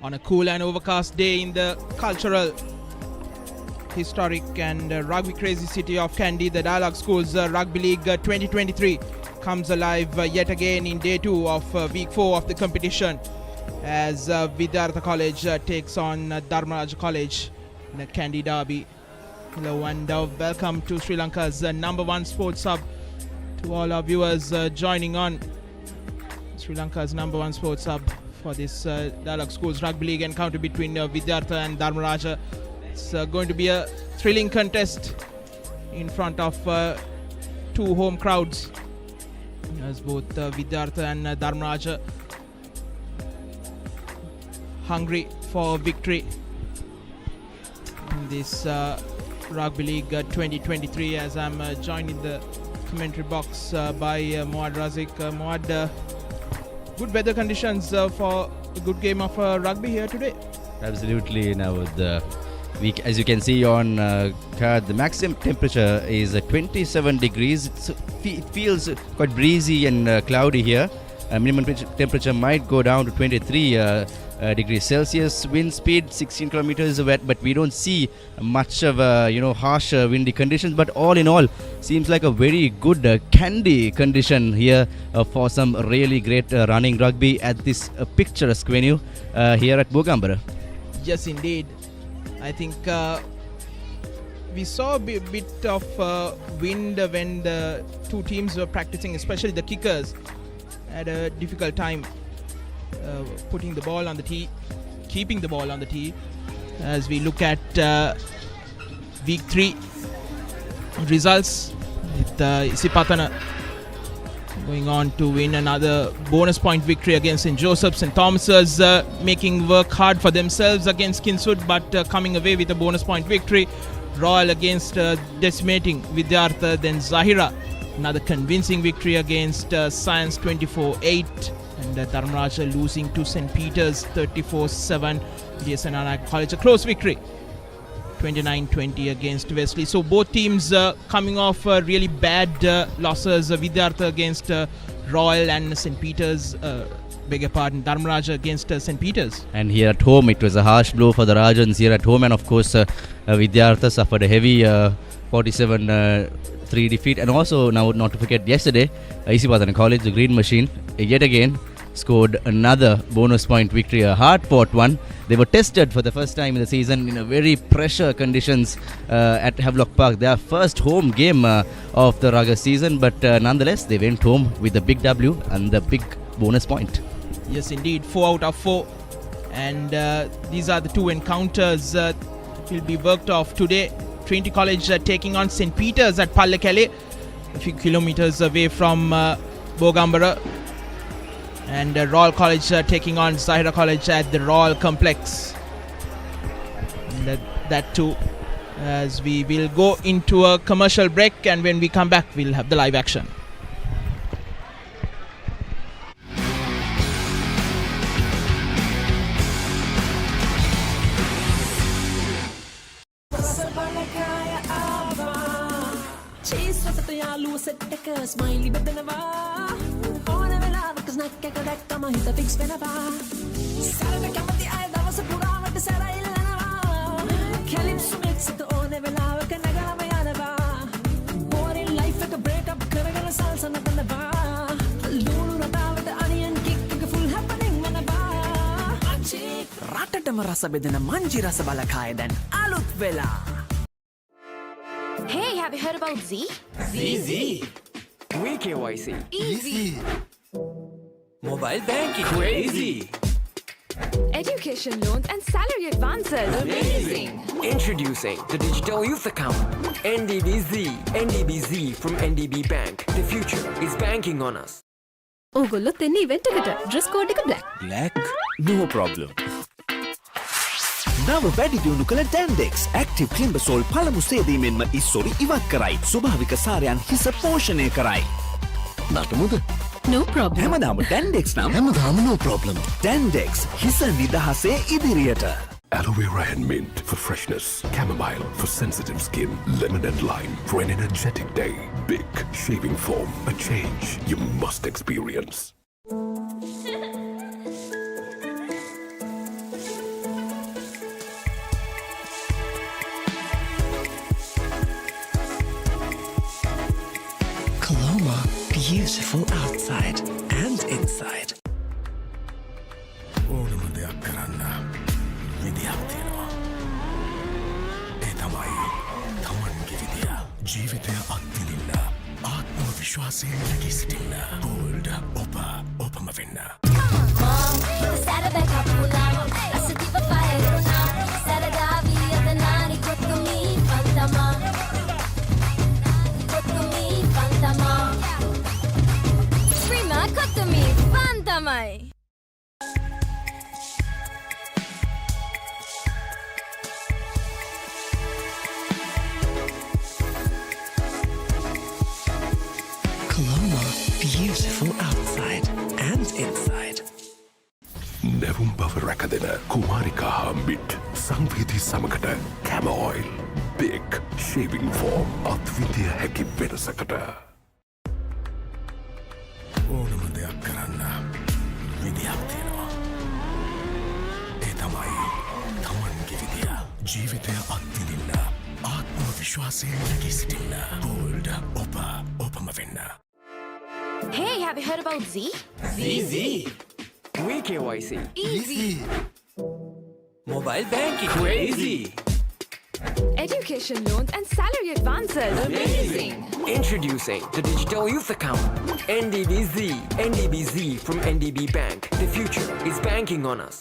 on a cool and overcast day in the cultural, historic and rugby crazy city of Kandy. The Dialog Schools Rugby League 2023 comes alive yet again in day 2 of week 4 of the competition as Vidyartha College takes on Dharmaraja College in a Kandy derby. Hello and welcome to Sri Lanka's number 1 sports hub. To all our viewers joining on Sri Lanka's number 1 sports hub for this Dialog Schools Rugby League encounter between Vidyartha and Dharmaraja. It's going to be a thrilling contest in front of 2 home crowds as both Vidyartha and Dharmaraja hungry for victory in this Rugby League 2023, as I'm joined in the commentary box by Moad Razik. Moad, good weather conditions for a good game of rugby here today. Absolutely. Now the week, as you can see on card, the maximum temperature is 27 degrees. It feels quite breezy and cloudy here. Minimum temperature might go down to 23 degrees Celsius. Wind speed 16 kilometers wet, but we don't see much of harsh windy conditions. But all in all, seems like a very good Kandy condition here for some really great running rugby at this picturesque venue here at Bogambara. Yes, indeed. I think we saw a bit of wind when the 2 teams were practicing, especially the kickers had a difficult time putting the ball on the tee, keeping the ball on the tee. As we look at week 3 results, with Isipatana going on to win another bonus point victory against St. Joseph's. St. Thomas's making work hard for themselves against Kinswood, but coming away with a bonus point victory. Royal against decimating Vidyartha, then Zahira, another convincing victory against Science 24-8. And Dharmaraja losing to St. Peter's 34-7. Vidyartha College a close victory 29-20 against Wesley. So both teams coming off really bad losses. Vidyartha against Royal and St. Peter's, Dharmaraja against St. Peter's. And here at home, it was a harsh blow for the Rajans here at home. And of course, Vidyartha suffered a heavy 47-3 defeat. And also, now not to forget, yesterday, Isipatana College, the Green Machine, yet again scored another bonus point victory, a hard-fought one. They were tested for the first time in the season in a very pressure conditions at Havelock Park. Their first home game of the Raga season, but nonetheless, they went home with a big W and the big bonus point. Yes, indeed, 4 out of 4. And these are the 2 encounters that will be worked off today. Trinity College taking on St. Peter's at Pallekele, a few kilometers away from Bogambara. And Royal College taking on Zahira College at the Royal Complex. And that too, as we will go into a commercial break, and when we come back, we'll have the live action. Smiley bedenawa ona velawaka snack එක දැක්කම හිත fix වෙනවා සරල කැමති අය දවස පුරාවට සැරයිල්ලනවා කැලිප්සෝ mix එක ඕන වෙලාවක නගලම යනවා boring life එක break up කරගෙන salsa නටනවා ලුණු රටාවට onion kick එක full happening වෙනවා අචි රටටම රස බෙදෙන මංජි රස බලකාය දැන් අලුත් වෙලා. Hey, have you heard about Z? Z. KYC. Easy. Mobile banking. Crazy. Education loans and salary advances. Amazing. Introducing the digital youth account. NDBZ. NDBZ from NDB Bank. The future is banking on us. ඕගොල්ලොත් එන්නේ event එකට. Dress code එක black. Black? No problem. නව වැඩි දියුණු කළ ඩැන්ඩෙක්ස් active ක්ලිම්බසෝල් පළමු සේදීමෙන්ම ඉස්සොරි ඉවත් කරයි. ස්වභාවික සාරයන් හිස පෝෂණය කරයි. නටමුද? No problem. හැමදාම ඩැන්ඩෙක්ස් නම් හැමදාම no problem. ඩැන්ඩෙක්ස් හිස නිදහසේ ඉදිරියට. Aloe vera and mint for freshness. Chamomile for sensitive skin. Lemon and lime for an energetic day. Big shaving foam. A change you must experience. beautiful outside and inside. ඕනම දෙයක් කරන්න විදියක් තියෙනවා. ඒ තමයි තමන්ගේ විදිය. ජීවිතය අත්විඳින්න ආත්ම විශ්වාසයෙන් නැගී සිටින්න. බෝල්ඩ් ඔපම වෙන්න. Coloma, beautiful outside and inside. නැවුම් බව රැකදෙන කුමාරිකා හම්බිට් සංවීති සමකට කැම ඔයිල් බික් ෂේවිං ෆෝම් අත්විදිය හැකි වෙනසකට. ඕනම දෙයක් කරන්න විදියක් තියෙනවා. ඒ තමයි තමන්ගේ විදිය. ජීවිතය අත්විඳින්න ආත්ම විශ්වාසයෙන් නැගී සිටින්න. බෝල්ඩ් ඔපම වෙන්න. Hey, have you heard about Z? We KYC. Easy. Mobile banking. Crazy. Education loans and salary advances. Amazing. Introducing the digital youth account. NDBZ. NDBZ from NDB Bank. The future is banking on us.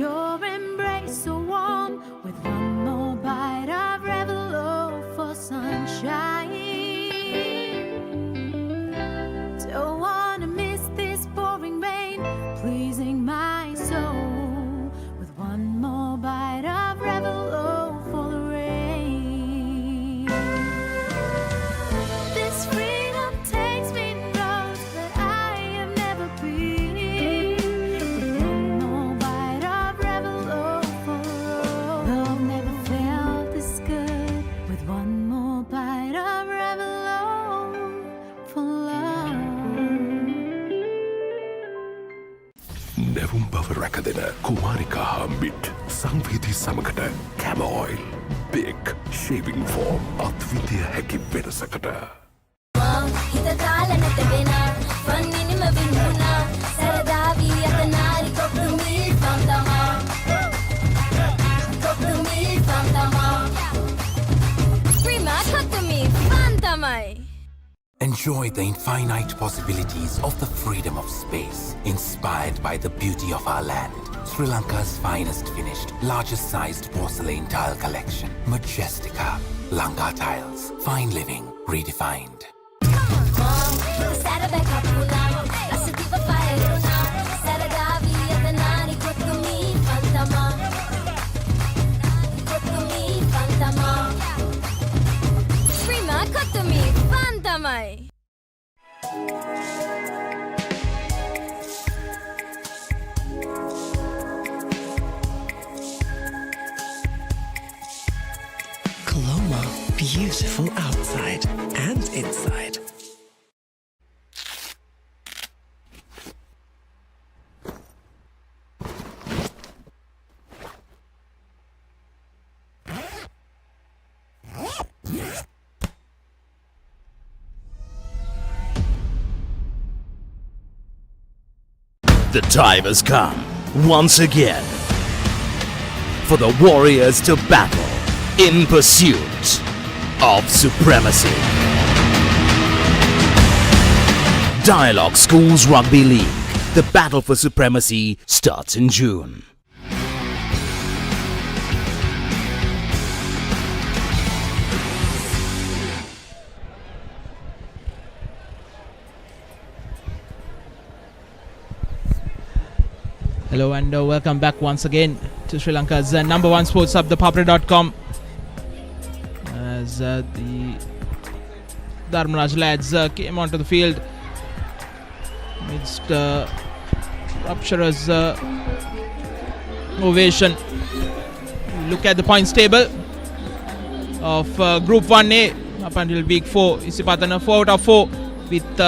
Your embrace so warm with one more bite of Revelo for sunshine. Don't wanna miss this pouring rain, pleasing my soul with one more bite of Revelo for the rain. This freedom takes me roads that I have never been. With one more bite of Revelo for the road. Love never felt this good. With one more bite of Revelo for love. නැවුම් බව රැකදෙන කුමාරිකා හම්බිට් සංවීති සමකට කැම oil බික් ෂේවිං form අත්විදිය හැකි වෙනසකට. හිත දාලනට වෙන වන්නිනිම වින්නුනා සරදාවී අතනාරි කොක්තුමී පන්තමා Prima Kottumi Fantamai. Enjoy the infinite possibilities of the freedom of space, inspired by the beauty of our land. Sri Lanka's finest finished, largest sized porcelain tile collection. Majestica. Lanka Tiles. Fine living redefined. Prima Kottumi Fantamai. Coloma, beautiful outside and inside. The time has come, once again, for the Warriors to battle in pursuit of supremacy. Dialog Schools Rugby League. The battle for supremacy starts in June. Hello and welcome back once again to Sri Lanka's number one sports hub, the Papare.com. As the Dharmaraja lads came onto the field amidst rapturous ovation. Look at the points table of Group 1A up until Week 4. Isipatana 4 out of 4 with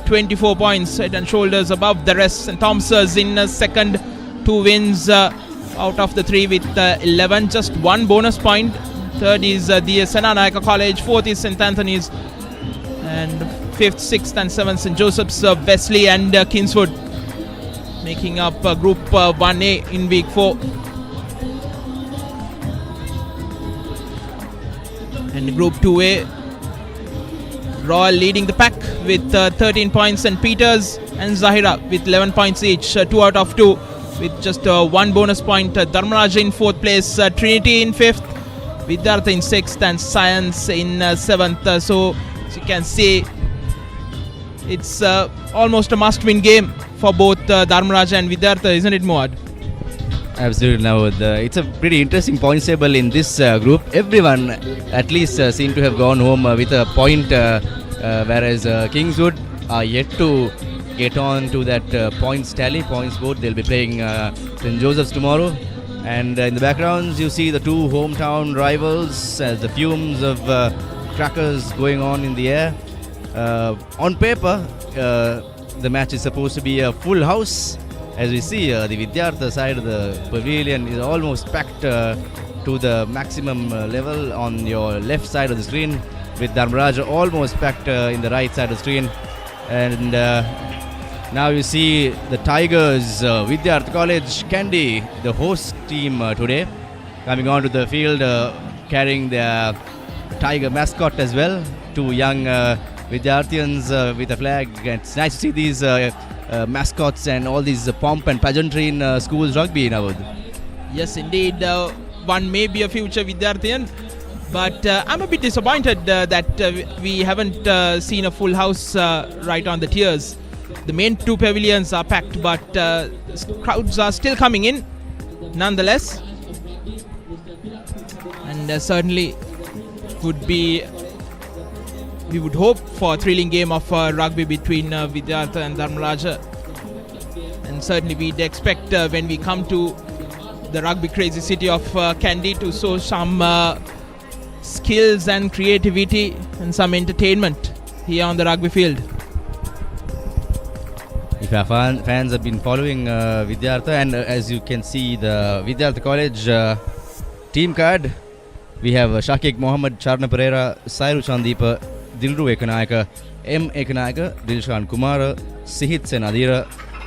24 points, head and shoulders above the rest. And Thompsons in second, 2 wins out of the 3 with 11, just 1 bonus point. Third is the Vidyartha College. Fourth is St. Anthony's And 5th, 6th and 7th St. Joseph's, Wesley and Kingswood making up Group 1A in Week 4. And Group 2A, Royal leading the pack with 13 points, and Peters and Zahira with 11 points each, 2 out of 2 with just 1 bonus point. Dharmaraja in 4th place, Trinity in 5th, Vidyartha in 6th and Science in 7th. So as you can see, it's almost a must-win game for both Dharmaraja and Vidyartha, isn't it, Muad? Absolutely. Now, it's a pretty interesting points table in this group. Everyone at least seem to have gone home with a point, whereas Kingswood are yet to get on to that points board. They'll be playing St. Joseph's tomorrow. And in the backgrounds, you see the two hometown rivals, the fumes of crackers going on in the air. On paper, the match is supposed to be a full house. As we see, the Vidyartha side of the pavilion is almost packed to the maximum level on your left side of the screen, with Dharmaraja almost packed in the right side of the screen. And now you see the Tigers, Vidyartha College, Kandy, the host team today, coming onto the field carrying their Tiger mascot as well. Two young Vidyarthians with a flag. It's nice to see these mascots and all these pomp and pageantry in schools rugby, Navod. Yes, indeed. One may be a future Vidyarthian, but I'm a bit disappointed that we haven't seen a full house right on the tiers. The main two pavilions are packed, but crowds are still coming in nonetheless. And certainly we would hope for a thrilling game of rugby between Vidyartha and Dharmaraja. And certainly we'd expect when we come to the rugby crazy city of Kandy to show some skills and creativity and some entertainment here on the rugby field. If our fans have been following Vidyartha, and as you can see the Vidyartha College team card, we have Shakik Mohammed, Charna Pereira, Sairu Chandeepa, Dilru Ekanayaka, M. Ekanayaka, Dilshan Kumara, Sihit Sen Adira,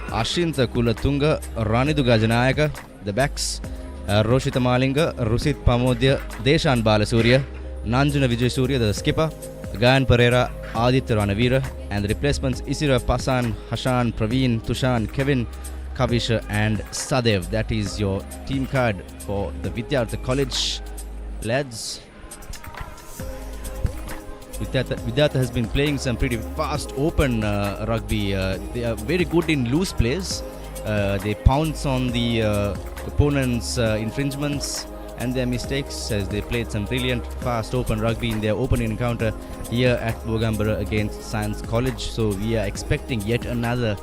Ashinta Kulatunga, Ranidu Gajanayaka, the backs, Roshita Malinga, Rusit Pamodya, Deshan Balasurya, Nanjuna Vijaysurya, the skipper, Gayan Pereira, Aditya Ranavira, and the replacements Isira Pasan, Hashan, Praveen, Tushan, Kevin, Kavisha, and Sadev. That is your team card for the Vidyartha College lads. Vidyartha has been playing some pretty fast open rugby. They are very good in loose plays. They pounce on the opponents' infringements and their mistakes, as they played some brilliant fast open rugby in their opening encounter here at Bogambara against Science College. So we are expecting yet another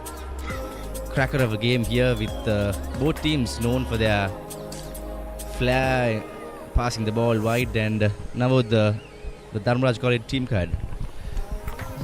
cracker of a game here, with both teams known for their flair, passing the ball wide. And now the Dharmaraja College team card.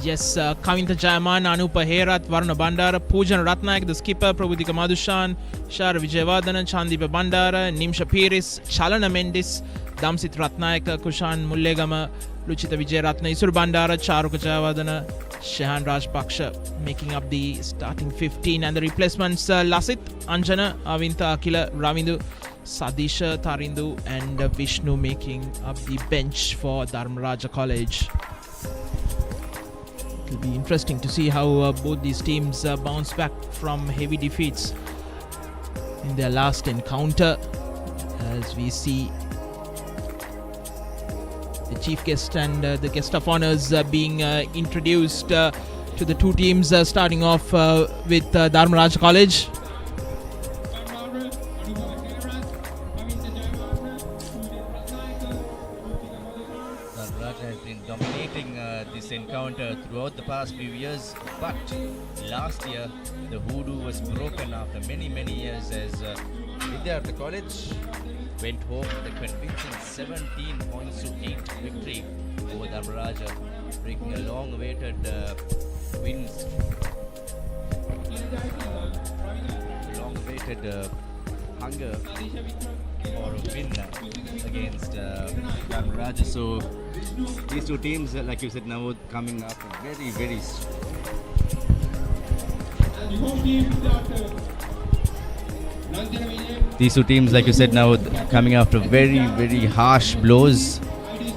Yes, Kavintha Jayaman, Anupa Herath, Varuna Bandara, Poojan Ratnayak, the skipper, Prabhutika Madhushan, Shara Vijayavardhana, Chandipa Bandara, Nimsha Piris, Chalana Mendis, Damsit Ratnayak, Kushan Mullegama, Luchita Vijayaratna, Isur Bandara, Charuka Jayavardhana, Shehan Rajpaksha making up the starting 15, and the replacements Lasit, Anjana, Avintha Akila, Ravindu, Sadisha Tarindu, and Vishnu making up the bench for Dharmaraja College. It will be interesting to see how both these teams bounce back from heavy defeats in their last encounter, as we see the chief guest and the guest of honors being introduced to the two teams, starting off with Dharmaraja College. Has been dominating this encounter throughout the past few years, but last year the hoodoo was broken after many years, as Vidyartha College went home with a convincing 17 points to 8 victory over Dharmaraja, breaking a long-awaited long-awaited hunger for a win against Dharmaraja. So These two teams, like you said, now coming up very, very. These two teams, like you said, now coming after very, very harsh blows.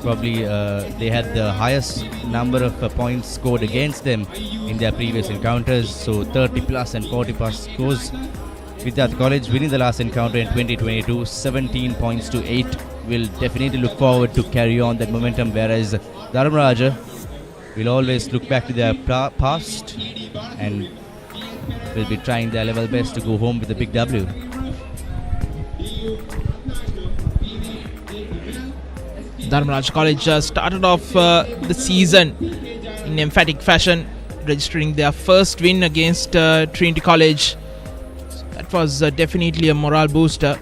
Probably they had the highest number of points scored against them in their previous encounters. So 30 plus and 40 plus scores. Vidyartha College winning the last encounter in 2022, 17 points to 8. Will definitely look forward to carry on that momentum, whereas Dharmaraja will always look back to their past and will be trying their level best to go home with a big W. Dharmaraja College started off the season in emphatic fashion, registering their first win against Trinity College. So that was definitely a morale booster.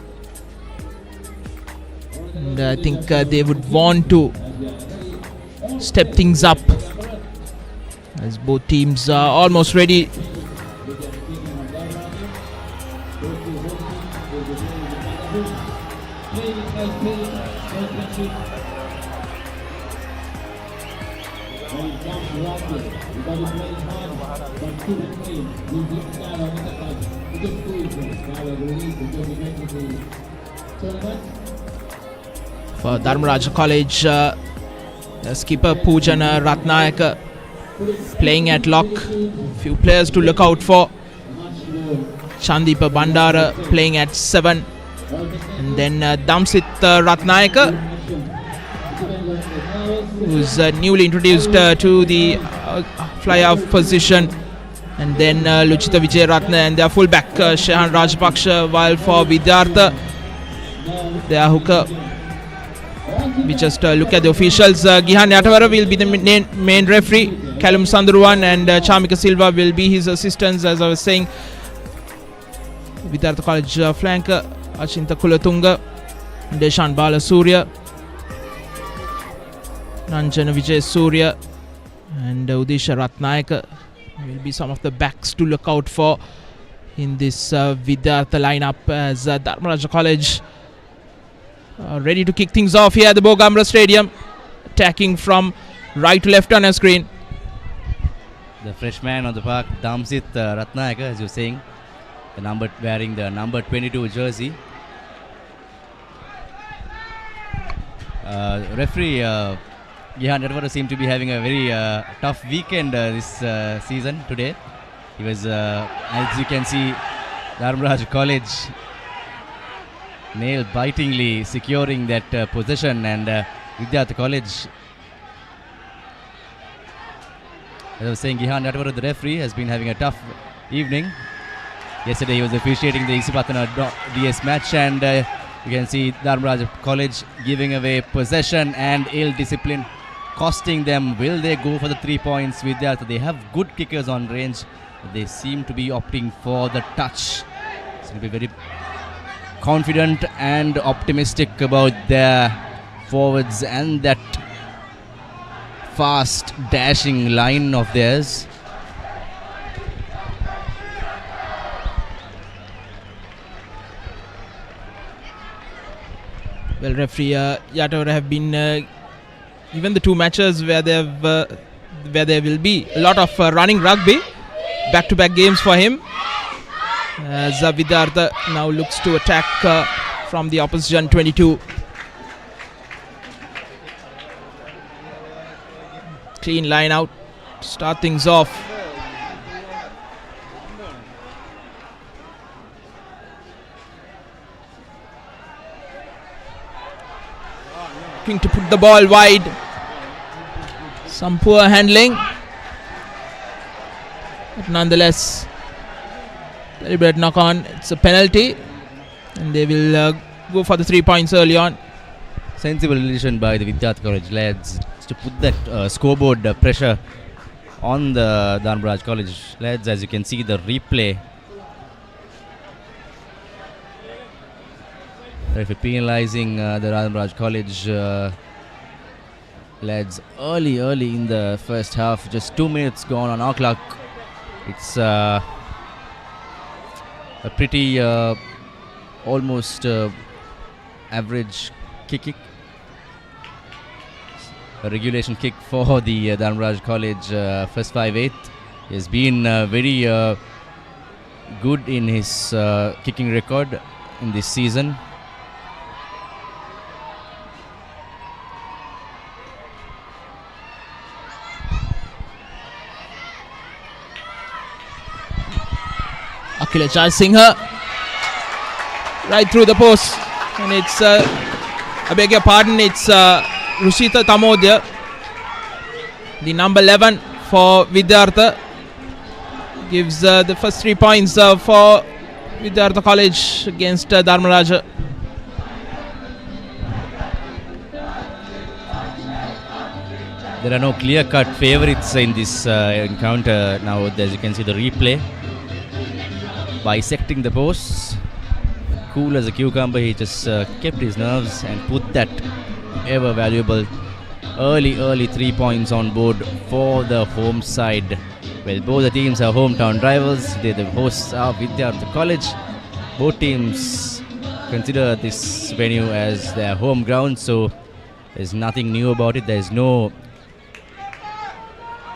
And I think they would want to step things up as both teams are almost ready. For Dharmaraja College, skipper Pujana Ratnayaka playing at lock. Few players to look out for. Chandipa Bandara playing at 7. And then Damsit Ratnayaka, who's newly introduced to the fly-off position. And then Luchita Vijayaratna and their fullback Shehan Rajpaksha, while for Vidyartha, their hooker. We just look at the officials. Gihan Yatavara will be the main referee. Callum Sandruwan and Chamika Silva will be his assistants, as I was saying. Vidyartha College flanker Achinta Kulatunga, Deshan Bala Surya, Ranjana Vijay Surya, and Udisha Ratnayaka will be some of the backs to look out for in this Vidyartha lineup, as Dharmaraja College ready to kick things off here at the Bogambara Stadium, attacking from right to left on our screen. The freshman on the park, Damsit Ratnayaka, as you're saying, wearing the number 22 jersey. Referee Gihan Yatavara seemed to be having a very tough weekend this season today. He was, as you can see, Dharmaraja College nail-bitingly securing that position, and Vidyartha College, as I was saying, Gihan Yatavara, the referee, has been having a tough evening. Yesterday he was officiating the Isipatana DS match, and you can see Dharmaraja College giving away possession and ill discipline costing them. Will they go for the 3 points? Vidyartha, they have good kickers on range. They seem to be opting for the touch. Seem to be very confident and optimistic about their forwards and that fast dashing line of theirs. Well, referee Yatavara have been given the two matches where there will be a lot of running rugby, back-to-back games for him. As Vidyartha now looks to attack from the opposition 22. Clean line out to start things off. Looking to put the ball wide. Some poor handling, but nonetheless, deliberate knock on. It's a penalty, and they will go for the 3 points early on. Sensible decision by the Vidyartha College lads to put that scoreboard pressure on the Dharmaraja College lads. As you can see the replay, referee penalizing the Dharmaraja College lads early in the first half. Just 2 minutes gone on our clock. It's a pretty almost average kick. a regulation kick for the Dharmaraja College first 5/8. He has been very good in his kicking record in this season. Akhila Singha right through the post, and it's I beg your pardon, it's Rushita Tamodya, the number 11 for Vidyartha, gives the first 3 points for Vidyartha College against Dharmaraja. There are no clear-cut favourites in this encounter now. As you can see, the replay. Bisecting the posts, cool as a cucumber, he just kept his nerves and put that ever valuable early 3 points on board for the home side. Well, both the teams are hometown rivals. They're the hosts of Vidyartha College. Both teams consider this venue as their home ground, so there's nothing new about it. There's no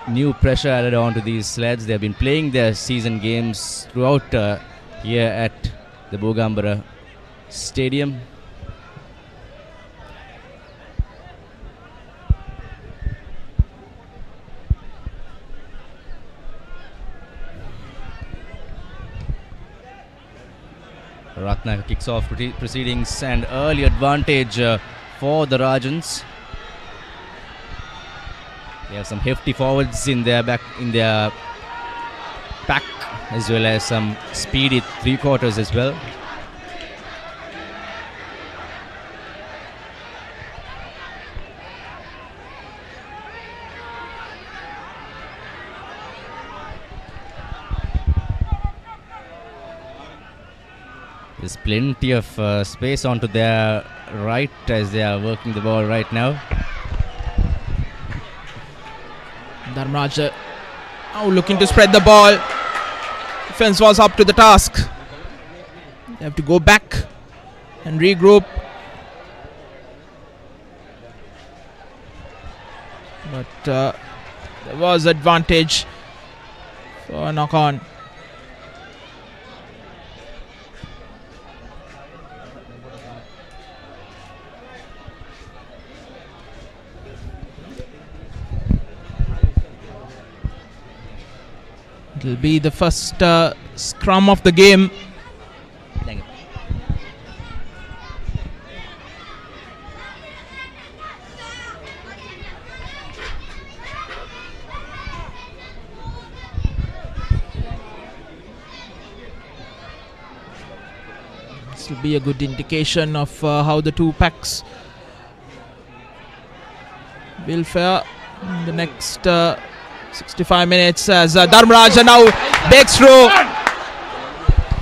new pressure added on to these lads. They have been playing their season games throughout here at the Bogambara Stadium. Ratna kicks off proceedings, and early advantage for the Rajans. They have some hefty forwards in their pack, as well as some speedy three-quarters as well. There's plenty of space onto their right as they are working the ball right now. Dharmaraja now looking to spread the ball. Defense was up to the task. They have to go back and regroup. But there was advantage for knock on. It will be the first scrum of the game. Thank you. This will be a good indication of how the two packs will fare in the next 65 minutes as Dharmaraja now breaks through.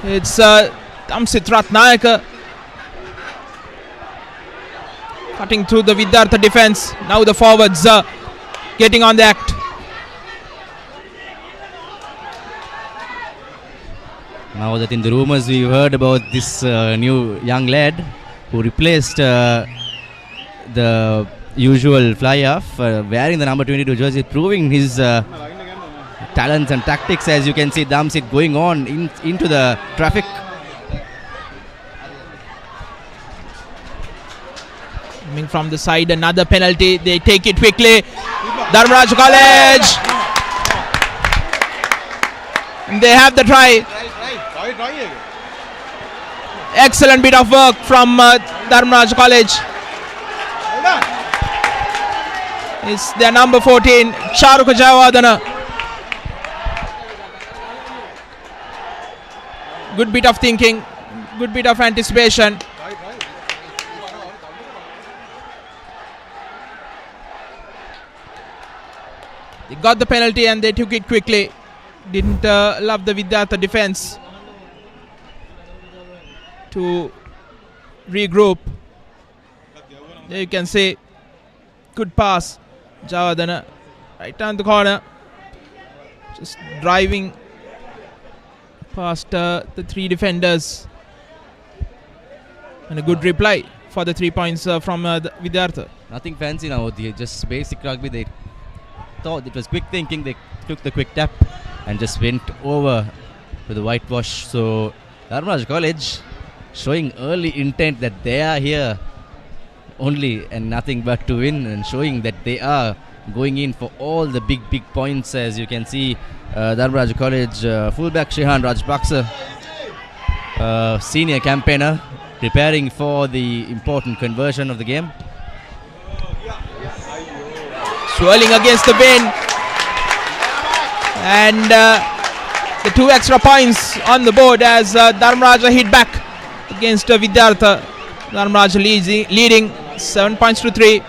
It's Tamsit Ratnayaka cutting through the Vidyartha defense. Now the forwards getting on the act. Now that in the rumors we've heard about this new young lad who replaced the usual fly-off, wearing the number 22 jersey, proving his talents and tactics. As you can see, Damsit going on into the traffic. Coming from the side, another penalty. They take it quickly. Dharmaraja College. And they have the try. Excellent bit of work from Dharmaraja College. It's their number 14, Charuka Jayawardena. Good bit of thinking, good bit of anticipation. They got the penalty and they took it quickly. Didn't love the Vidyartha defense to regroup. There you can see, good pass. Jayawardena right down the corner, just driving past the three defenders, and a good reply for the 3 points from Vidyartha. Nothing fancy now, just basic rugby. They thought it was quick thinking. They took the quick tap and just went over to the whitewash. So Dharmaraja College showing early intent that they are here only and nothing but to win, and showing that they are going in for all the big points. As you can see, Dharmaraja College fullback Shehan Rajpaksa, senior campaigner, preparing for the important conversion of the game. Swirling against the wind, and the 2 extra points on the board as Dharmaraja hit back against Vidyartha. Dharmaraja leading 7 points to 3.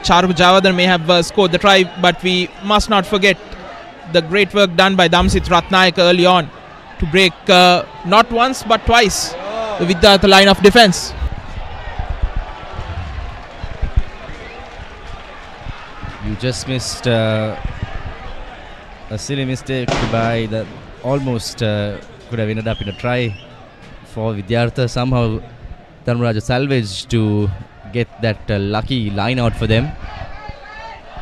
Charuk Javadar may have scored the try, but we must not forget the great work done by Damsit Ratnaik early on to break not once but twice the Vidyartha line of defence. You just missed a silly mistake by the almost could have ended up in a try for Vidyartha. Somehow Dharmaraja salvaged to get that lucky line out for them.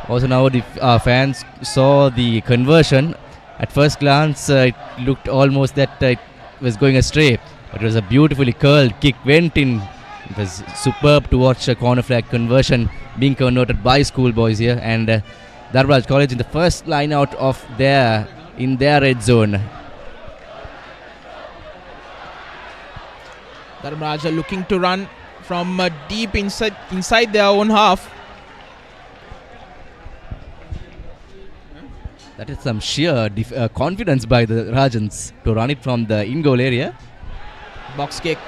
Also now the fans saw the conversion. At first glance it looked almost that it was going astray, but it was a beautifully curled kick, went in. It was superb to watch a corner flag conversion being converted by schoolboys here, and Dharmaraja College in the first line out of their red zone. Dharmaraja looking to run from deep inside their own half. That is some sheer confidence by the Rajans to run it from the in-goal area. Box kick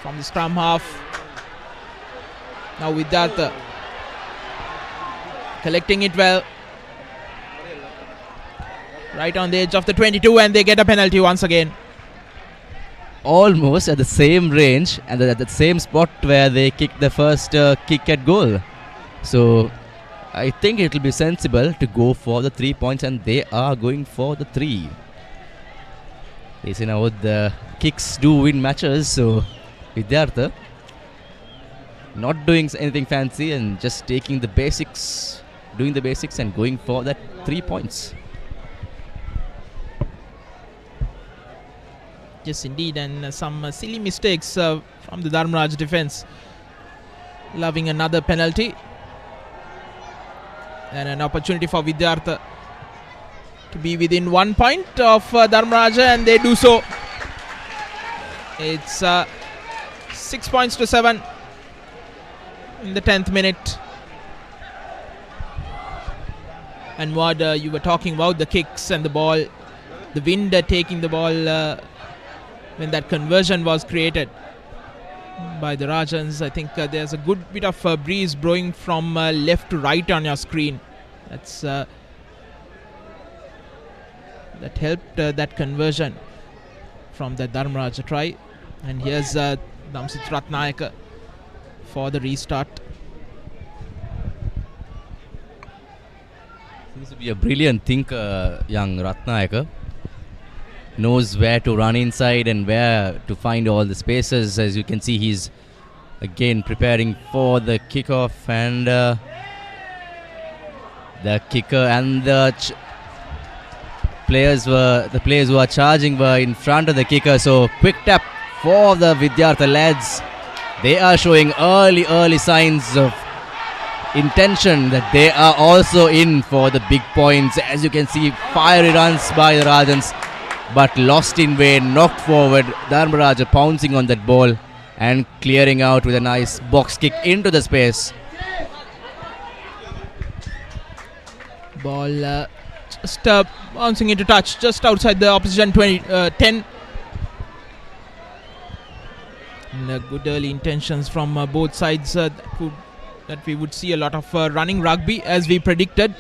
from the scrum half. Now Vidyartha collecting it well. Right on the edge of the 22, and they get a penalty once again. Almost at the same range and at the same spot where they kicked the first kick at goal. So I think it will be sensible to go for the 3 points, and they are going for the 3. They say now the kicks do win matches, so Vidyartha not doing anything fancy and just taking the basics, doing the basics and going for that 3 points. Yes, indeed, and some silly mistakes from the Dharmaraja defence. Loving another penalty. And an opportunity for Vidyartha to be within 1 point of Dharmaraja, and they do so. It's 6 points to 7 in the 10th minute. And what you were talking about, the kicks and the ball, the wind taking the ball when that conversion was created by the Rajans. I think there's a good bit of breeze blowing from left to right on your screen. That's that helped that conversion from the Dharmaraja try. And here's Damsit Ratnaik for the restart. Seems to be a brilliant thinker, young Ratnaik. Knows where to run inside and where to find all the spaces. As you can see, he's again preparing for the kickoff, and the kicker and the players who are charging were in front of the kicker. So quick tap for the Vidyartha lads. They are showing early signs of intention that they are also in for the big points. As you can see, fiery runs by the Rajans, but lost in way, knocked forward. Dharmaraja pouncing on that ball and clearing out with a nice box kick into the space. Ball just bouncing into touch just outside the opposition 10. And, good early intentions from both sides that we would see a lot of running rugby as we predicted.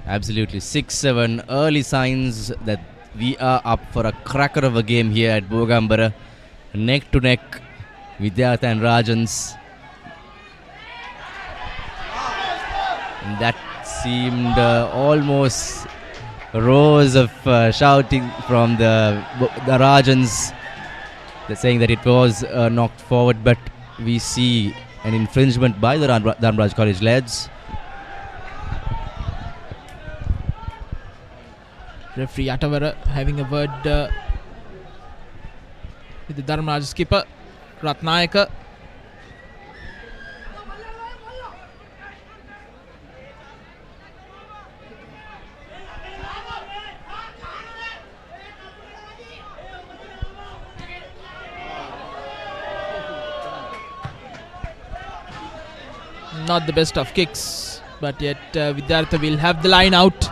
Absolutely, 6-7 early signs that we are up for a cracker of a game here at Bogambara. Neck to neck, Vidyartha and Rajans. And that seemed almost roars of shouting from the Rajans. They're saying that it was knocked forward, but we see an infringement by the Dharmaraja College lads. Referee Atavara having a word with the Dharmaraja skipper Ratnayaka. Not the best of kicks, but yet Vidyartha will have the line out.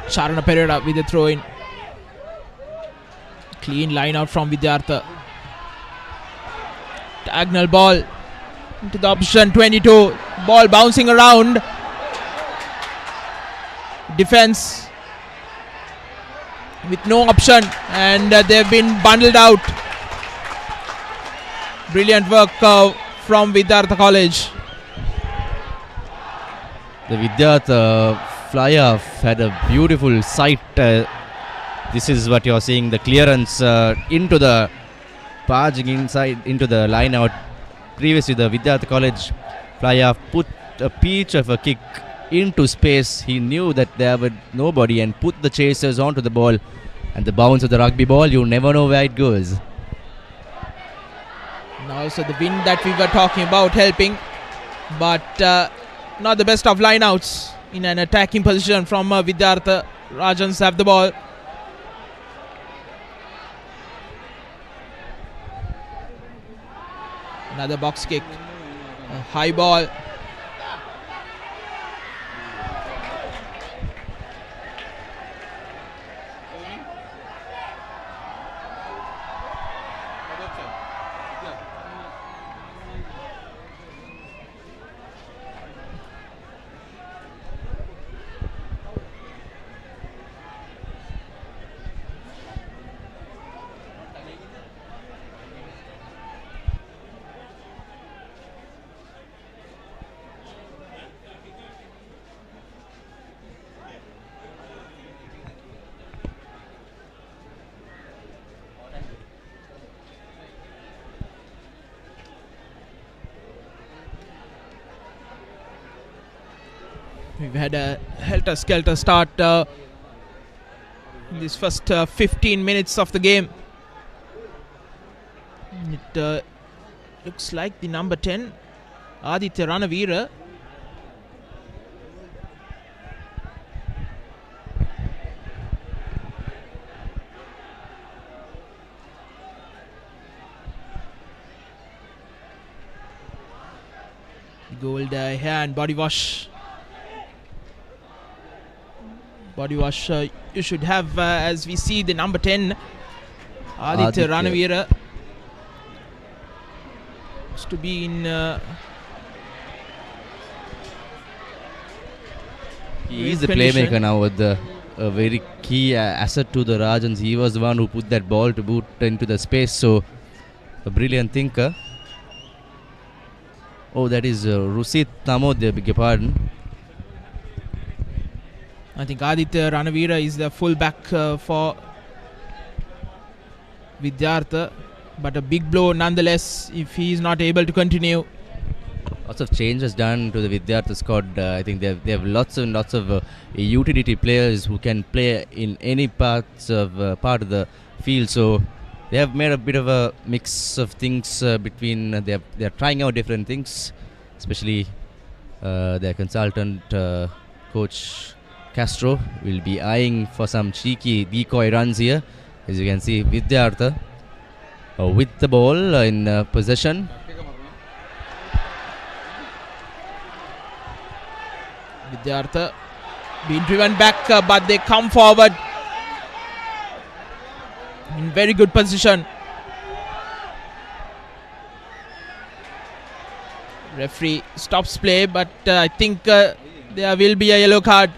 Charana Pereira with a throw in. Clean line out from Vidyartha. Diagonal ball into the opposition 22. Ball bouncing around. Defense with no option, and they've been bundled out. Brilliant work from Vidyartha College. The Vidyartha fly-off had a beautiful sight. This is what you're seeing, the clearance into the barging inside into the line out. Previously the Vidyartha College fly-off put a peach of a kick into space. He knew that there was nobody and put the chasers onto the ball, and the bounce of the rugby ball, you never know where it goes. Now also the wind that we were talking about helping, but not the best of lineouts in an attacking position from Vidyartha. Rajans have the ball. Another box kick, a high ball. We've had a helter-skelter start in this first 15 minutes of the game. It looks like the number 10, Aditya Ranavira, gold hair and body wash. Body wash you should have, as we see the number 10, Aditya Ranavira, used to be in he is the playmaker now, with a very key asset to the Rajans. He was the one who put that ball to boot into the space, so a brilliant thinker. Oh, that is Rusit Tamod, I beg your pardon. I think Aditya Ranavira is the full-back for Vidyartha, but a big blow nonetheless if he is not able to continue. Lots of changes done to the Vidyartha squad. I think they have lots and lots of utility players who can play in any parts of part of the field. So they have made a bit of a mix of things between. They are trying out different things, especially their consultant coach Castro will be eyeing for some cheeky decoy runs here. As you can see, Vidyartha with the ball in possession. Vidyartha being driven back, but they come forward in very good position. Referee stops play, but I think there will be a yellow card.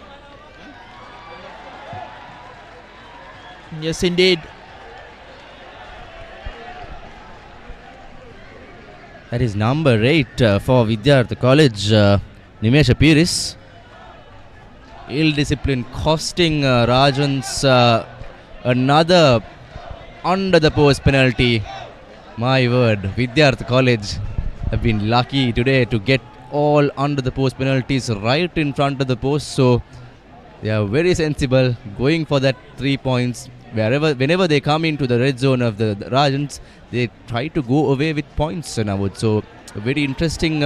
Yes, indeed. That is number 8 for Vidyartha College, Nimesh Piris. Ill discipline costing Rajans another under the post penalty. My word, Vidyartha College have been lucky today to get all under the post penalties right in front of the post. So they are very sensible, going for that 3 points. Whenever they come into the red zone of the Rajans, they try to go away with points. And I would so a very interesting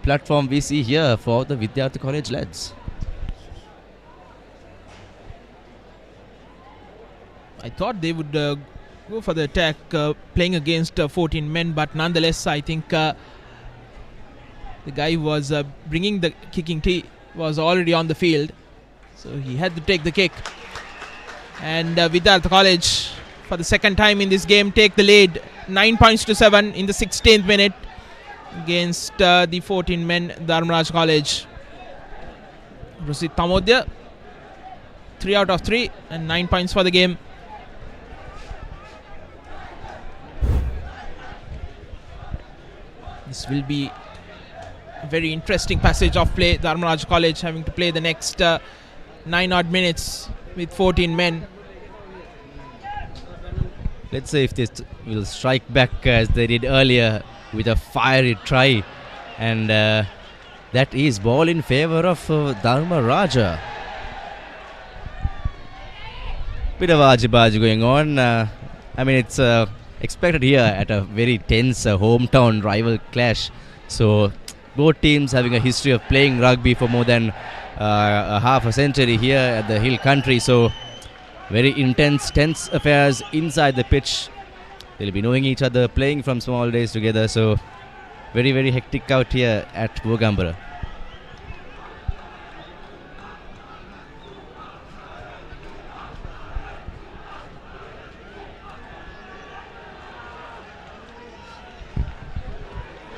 platform we see here for the Vidyartha College lads. I thought they would go for the attack, playing against 14 men, but nonetheless, I think the guy who was bringing the kicking tee was already on the field, so he had to take the kick. And Vidyartha College, for the second time in this game, take the lead, 9 points to 7 in the 16th minute against the 14 men Dharmaraja College. Rusit Tamodya, 3 out of 3 and 9 points for the game. This will be a very interesting passage of play. Dharmaraja College having to play the next 9 odd minutes with 14 men. Let's see if they will strike back as they did earlier with a fiery try. And that is ball in favor of Dharmaraja. Bit of argy-bargy going on. I mean, it's expected here at a very tense hometown rival clash. So both teams having a history of playing rugby for more than a half a century here at the Hill Country. So very intense, tense affairs inside the pitch. They'll be knowing each other, playing from small days together. So very, very hectic out here at Bogambara.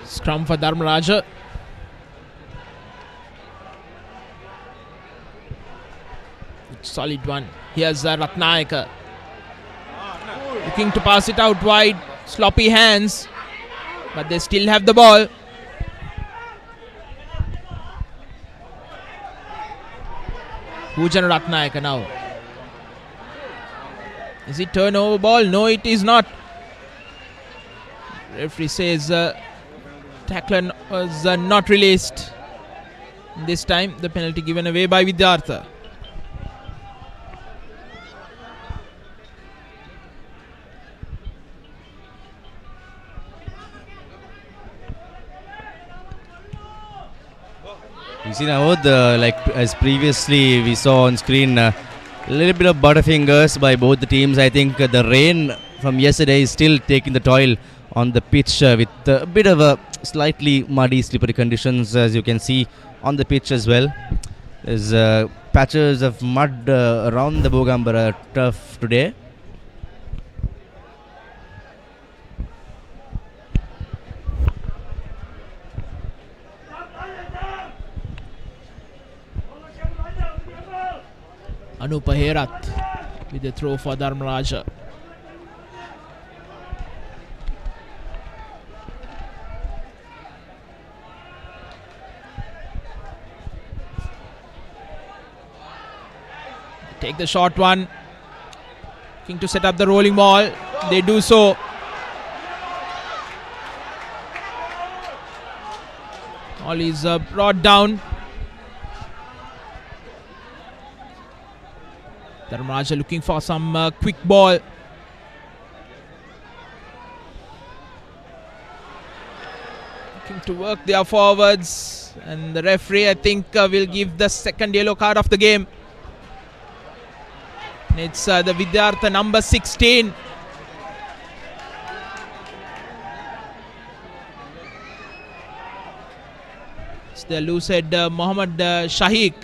Scrum for Dharmaraja. Solid one. Here's Ratnayaka. Looking to pass it out wide. Sloppy hands. But they still have the ball. Pujan Ratnayaka now. Is it turnover ball? No, it is not. Referee says tackler was not released. This time the penalty given away by Vidyartha. You see now, like as previously we saw on screen, a little bit of butterfingers by both the teams. I think the rain from yesterday is still taking the toll on the pitch with a bit of a slightly muddy, slippery conditions, as you can see on the pitch as well. There's patches of mud around the Bogambara turf today. Anupa Herath with a throw for Dharmaraja. Take the short one. Looking to set up the rolling ball. They do so. Ball is brought down. Dharmaraja looking for some quick ball. Looking to work their forwards. And the referee, I think, will give the second yellow card of the game. And it's the Vidyartha number 16. It's the loose head Mohammad Shahiq,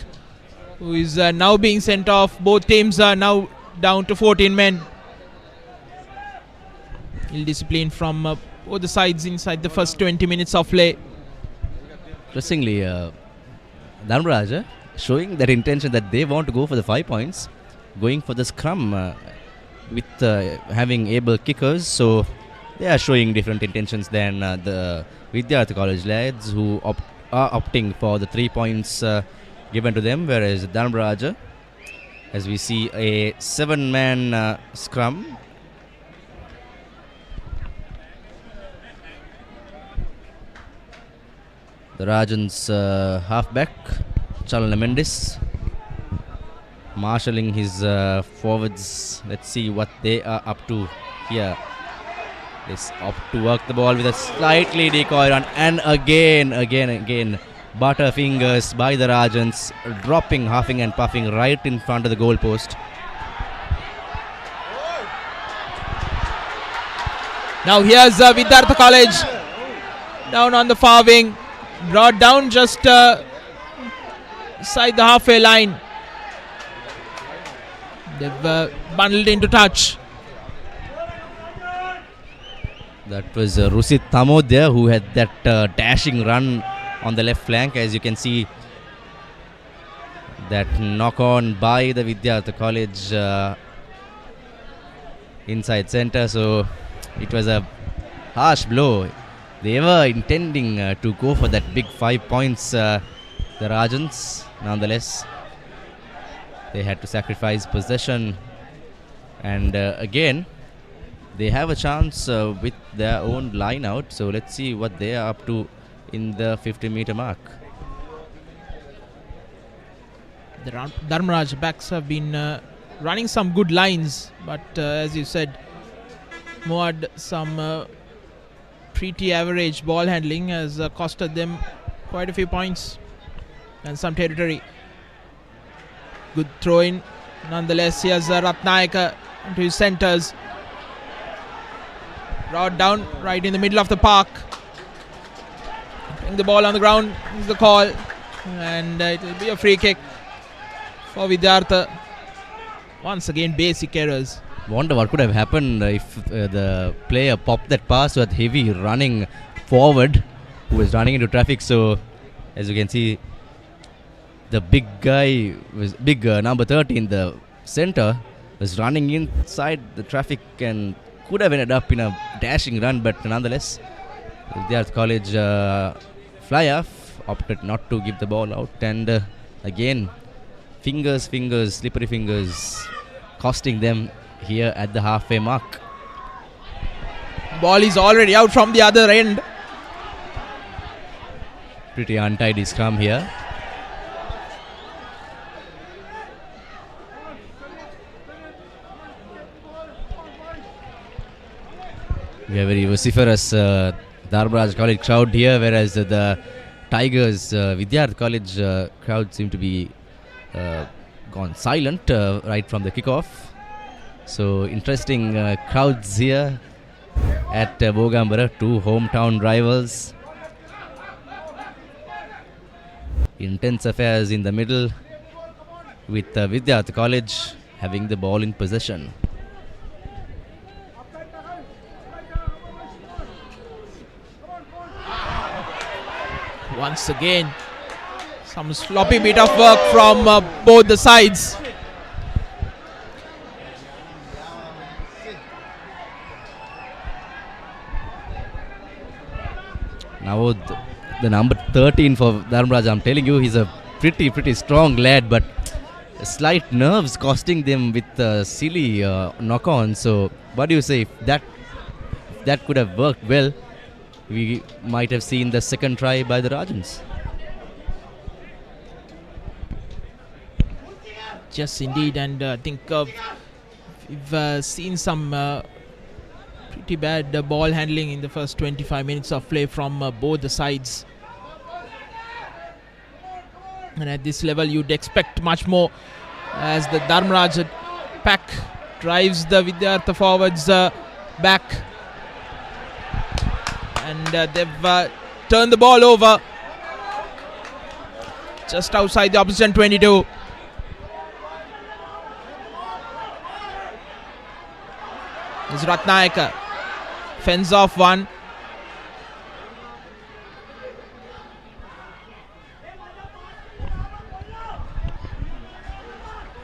who is now being sent off. Both teams are now down to 14 men. Ill discipline from both the sides inside the first 20 minutes of play. Interestingly, Dharmaraja showing that intention that they want to go for the 5 points, going for the scrum with having able kickers. So they are showing different intentions than the Vidyartha College lads who are opting for the 3 points given to them, whereas Dharmaraja, as we see a 7-man scrum. The Rajans halfback, Chalana Mendis, marshalling his forwards. Let's see what they are up to here. They opt to work the ball with a slightly decoy run, and again, butterfingers by the Rajans, dropping, huffing and puffing right in front of the goal post. Now here's Vidyartha College down on the far wing, brought down just side the halfway line. They've bundled into touch. That was Rusit Tamodya who had that dashing run on the left flank. As you can see, that knock on by the Vidyartha College inside centre. So it was a harsh blow. They were intending to go for that big 5 points, the Rajans. Nonetheless, they had to sacrifice possession, and again they have a chance with their own line out. So let's see what they are up to in the 50-meter mark. The Dharmaraja backs have been running some good lines, but as you said, Moad, some pretty average ball handling has costed them quite a few points and some territory. Good throw in. Nonetheless, here's Ratnayaka into his centres. Brought down right in the middle of the park. Putting the ball on the ground is the call. And it will be a free kick for Vidyartha. Once again, basic errors. Wonder what could have happened if the player popped that pass with heavy running forward who was running into traffic. So as you can see, the big guy was big, number 30 in the center was running inside the traffic and could have ended up in a dashing run, but nonetheless Vidyartha College fly off opted not to give the ball out, and again slippery fingers costing them here at the halfway mark. Ball is already out from the other end. Pretty untidy scrum here. We have a very vociferous Dharmaraja College crowd here, whereas the Tigers Vidyartha College crowd seem to be gone silent right from the kickoff. So interesting crowds here at Bogambara, two hometown rivals. Intense affairs in the middle with Vidyartha College having the ball in possession. Once again, some sloppy bit of work from both the sides. Now the number 13 for Dharmaraja, I'm telling you, he's a pretty strong lad, but slight nerves costing them with silly knock-on. So what do you say? If that could have worked well, we might have seen the second try by the Rajans. Yes, indeed, and I think we've seen some pretty bad ball handling in the first 25 minutes of play from both the sides. And at this level, you'd expect much more as the Dharmaraja pack drives the Vidyartha forwards back. And they've turned the ball over just outside the opposition 22. Is Ratnayaka fends off one.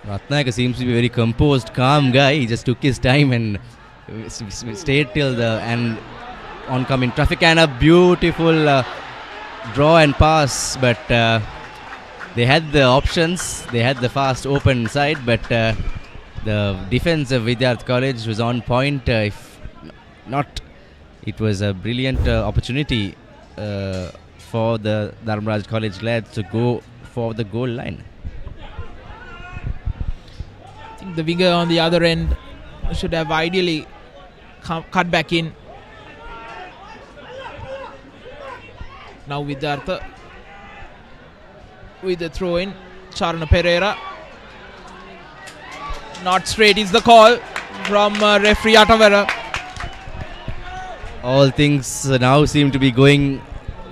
Ratnayaka seems to be a very composed, calm guy. He just took his time and stayed till the and oncoming traffic, and a beautiful draw and pass. But they had the options. They had the fast open side, but the defense of Vidyartha College was on point. If not, it was a brilliant opportunity for the Dharmaraja College lads to go for the goal line. I think the winger on the other end should have ideally cut back in. Now Vidyartha with the throw in. Charana Pereira. Not straight is the call from referee Atavara. All things now seem to be going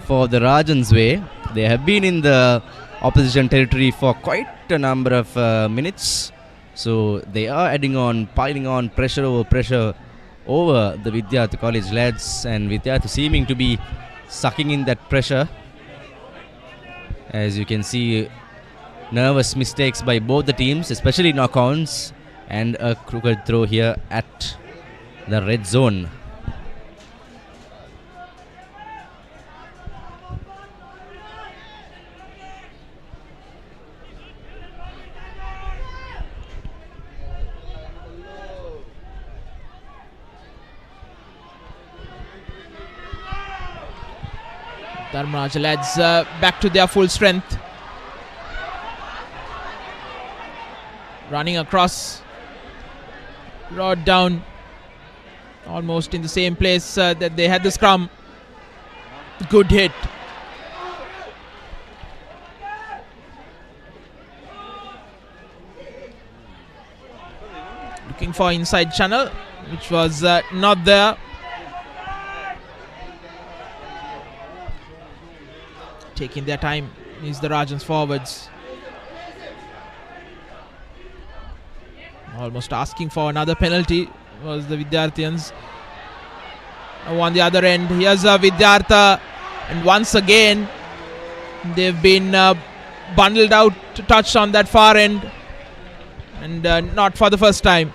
for the Rajan's way. They have been in the opposition territory for quite a number of minutes. So they are adding on, piling on pressure over the Vidyartha College lads, and Vidyartha seeming to be sucking in that pressure. As you can see, nervous mistakes by both the teams, especially knock-ons, and a crooked throw here at the red zone. Dharmaraja lads back to their full strength. Running across. Rod down. Almost in the same place that they had the scrum. Good hit. Looking for inside channel, which was not there. Taking their time is the Rajans forwards. Almost asking for another penalty was the Vidyarthians. On the other end, here's Vidyartha, and once again they've been bundled out to touch on that far end, and not for the first time.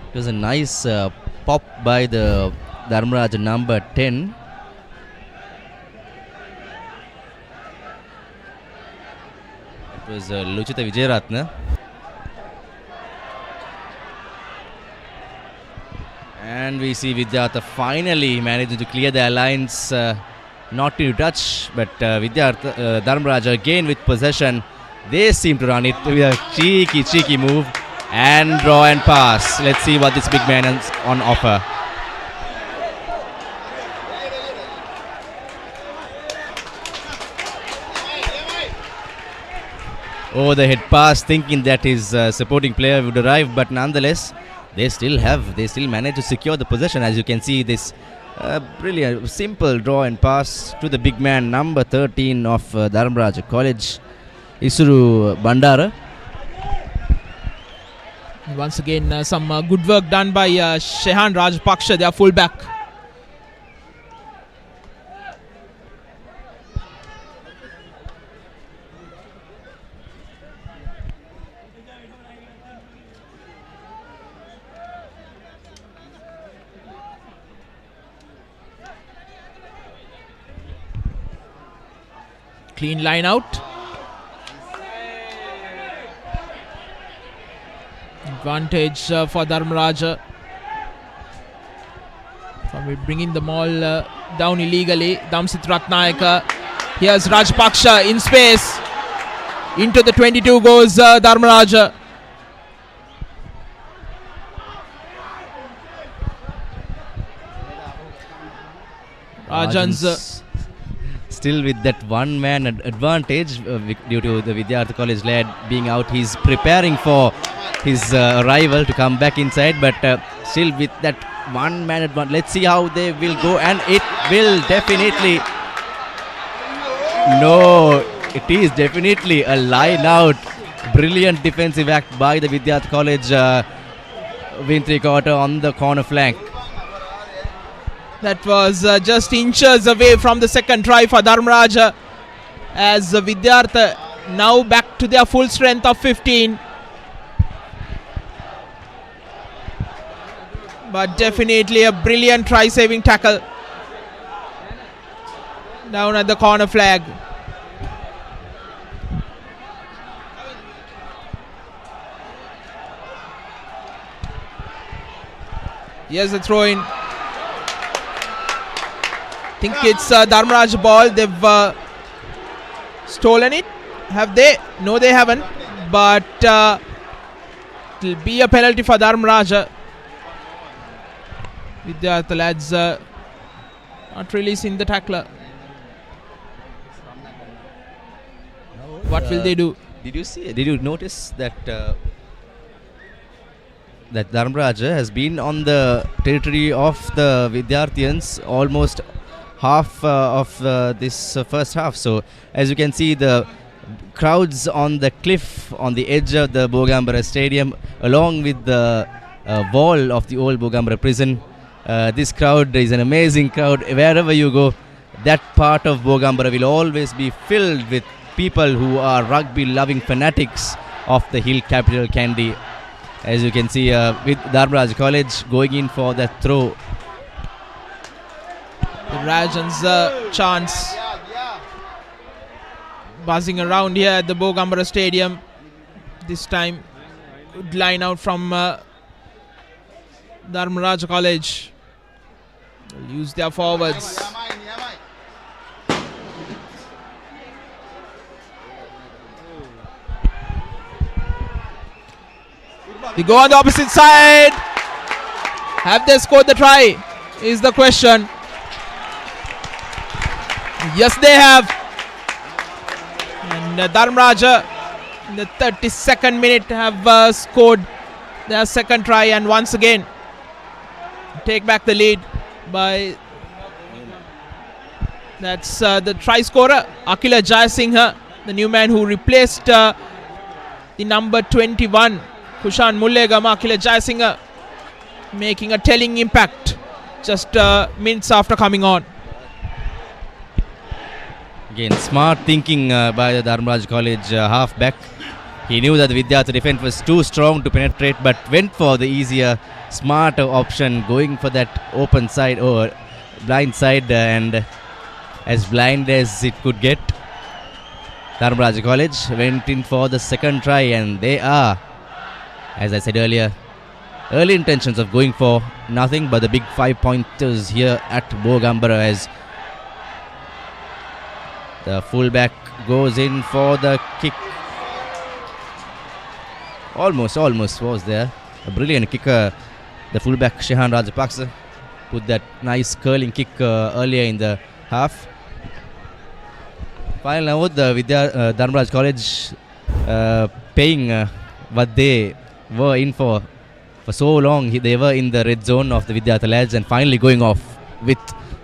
It was a nice pop by the Dharmaraja number 10. It was Luchita Vidyartha. And we see Vidyartha finally managing to clear the alliance, not to touch, but Dharmaraja again with possession. They seem to run it with a cheeky move and draw and pass. Let's see what this big man has on offer. Oh, the head pass, thinking that his supporting player would arrive, but nonetheless, they still manage to secure the possession. As you can see, this brilliant, simple draw and pass to the big man, number 13 of Dharmaraja College, Isuru Bandara. Once again, some good work done by Shehan Rajpaksha, their fullback. Clean line out. Advantage for Dharmaraja. From bringing the ball down illegally. Damsit Ratnayaka. Here's Rajpaksha in space. Into the 22 goes Dharmaraja. Rajans still with that one-man advantage due to the Vidyartha College lad being out. He's preparing for his rival to come back inside, but still with that one-man advantage. Let's see how they will go, and it will definitely... No, it is definitely a line out. Brilliant defensive act by the Vidyartha College wing three-quarter on the corner flank. That was just inches away from the second try for Dharmaraja, as Vidyartha now back to their full strength of 15. But definitely a brilliant try-saving tackle down at the corner flag. Here's the throw-in. I think it's Dharmaraja ball. They've stolen it. Have they? No, they haven't. But it'll be a penalty for Dharmaraja. Vidyartha lads not releasing the tackler. What will they do? Did you notice that that Dharmaraja has been on the territory of the Vidyarthians almost half of this first half. So as you can see, the crowds on the cliff on the edge of the Bogambara Stadium, along with the wall of the old Bogambara prison. This crowd is an amazing crowd. Wherever you go, that part of Bogambara will always be filled with people who are rugby loving fanatics of the hill capital Kandy. As you can see, with Dharmaraja College going in for that throw. The Rajan's chance buzzing around here at the Bogambara Stadium. This time, good line out from Dharmaraja College. They'll use their forwards. They go on the opposite side. Have they scored the try? Is the question. Yes, they have. And Dharmaraja in the 32nd minute have scored their second try, and once again take back the lead by that's the try scorer Akila Jayasinghe, the new man who replaced the number 21 Kushan Mullegama. Akila Jayasinghe making a telling impact just minutes after coming on. Again, smart thinking by the Dharmaraja College halfback. He knew that the Vidyartha defense was too strong to penetrate, but went for the easier, smarter option, going for that open side or blind side, and as blind as it could get. Dharmaraja College went in for the second try, and they are, as I said earlier, early intentions of going for nothing but the big 5-pointers here at Bogambara, as the fullback goes in for the kick. Almost was there. A brilliant kicker. The fullback Shehan Rajapaksa put that nice curling kick earlier in the half. Final now the Dharmaraja College paying what they were in for so long. They were in the red zone of the Vidyartha lads, and finally going off with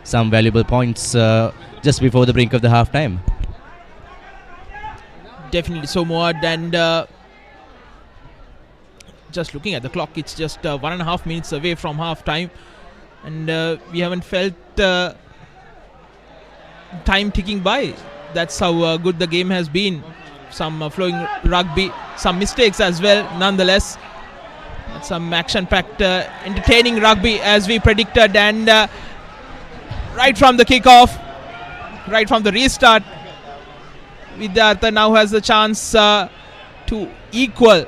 some valuable points just before the brink of the half time. Definitely so, Moad, and just looking at the clock, it's just 1.5 minutes away from half time, and we haven't felt time ticking by. That's how good the game has been. Some flowing rugby, some mistakes as well, nonetheless. Some action-packed, entertaining rugby as we predicted, and right from the kickoff, right from the restart, Vidyartha now has the chance to equal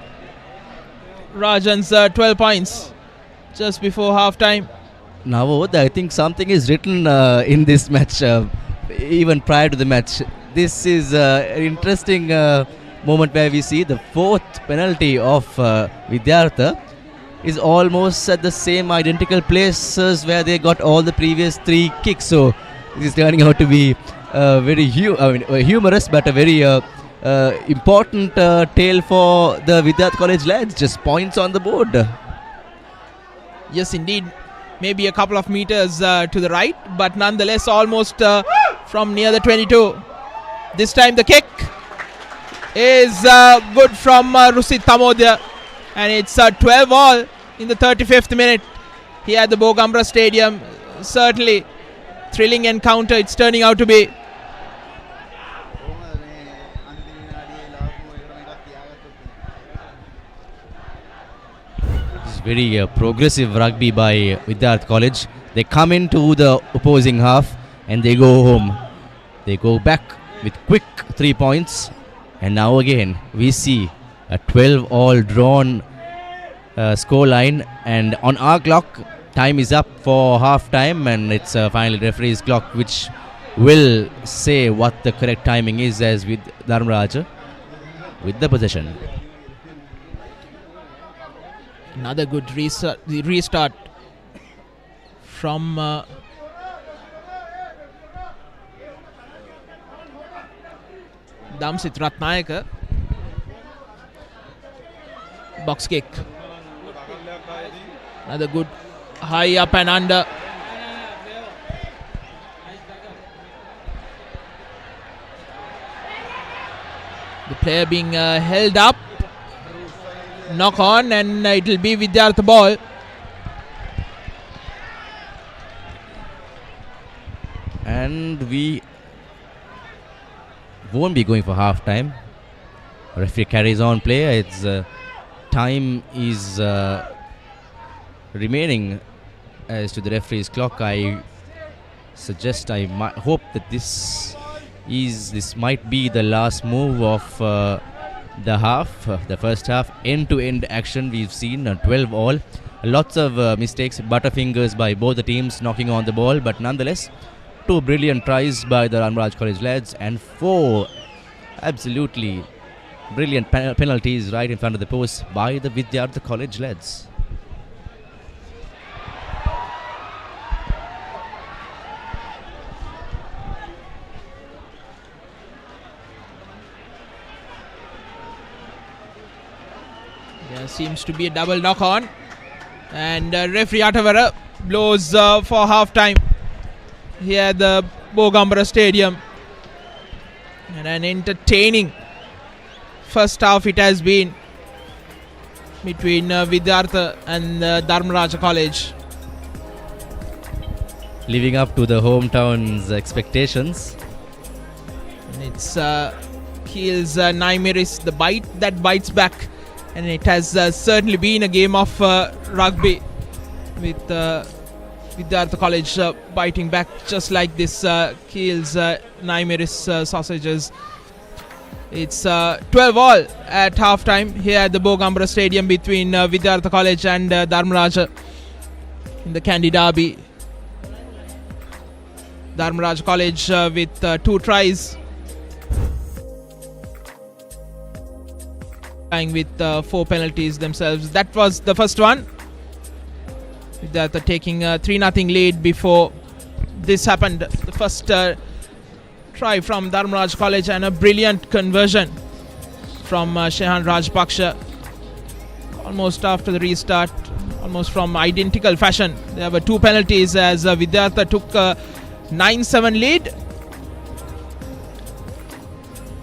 Rajan's 12 points just before half time. Now I think something is written in this match even prior to the match. This is an interesting moment where we see the fourth penalty of Vidyartha is almost at the same identical places where they got all the previous 3 kicks. So this is turning out to be very humorous, but a very important tale for the Vidyartha College lads. Just points on the board. Yes, indeed. Maybe a couple of meters to the right, but nonetheless almost from near the 22. This time the kick is good from Rusit Tamodia, and it's 12 all in the 35th minute here at the Bogambara Stadium. Certainly thrilling encounter it's turning out to be. very progressive rugby by Vidyartha College. They come into the opposing half and they go home. They go back with quick 3 points. And now again we see a 12-all drawn score line. And on our clock, time is up for half time, and it's finally referee's clock which will say what the correct timing is, as with Dharmaraja with the possession. Another good restart from Damsit Ratnayaka. Box kick. Another good high up and under. The player being held up. Knock on, and it will be Vidyartha ball. And we won't be going for half time. Referee carries on play. It's time is remaining as to the referee's clock. I suggest, I hope that this might be the last move of the half, the first half. End-to-end action we've seen, 12-all. Lots of mistakes, butterfingers by both the teams knocking on the ball, but nonetheless, 2 brilliant tries by the Dharmaraja College lads and 4 absolutely brilliant penalties right in front of the post by the Vidyartha College lads. There seems to be a double knock on, and referee Atavara blows for half time here at the Bogambara Stadium. And an entertaining first half it has been between Vidyartha and Dharmaraja College. Living up to the hometown's expectations. And it's Keel's Naimeris, the bite that bites back. And it has certainly been a game of rugby with Vidyartha College biting back just like this Keel's Naimeris sausages. It's 12-all at half-time here at the Bogambara Stadium between Vidyartha College and Dharmaraja in the Kandy derby. Dharmaraja College with 2 tries, with 4 penalties themselves. That was the first one. Vidyartha taking a 3-0 lead before this happened. The first try from Dharmaraja College and a brilliant conversion from Shehan Rajpaksha. Almost after the restart, almost from identical fashion. There were 2 penalties as Vidyartha took a 9-7 lead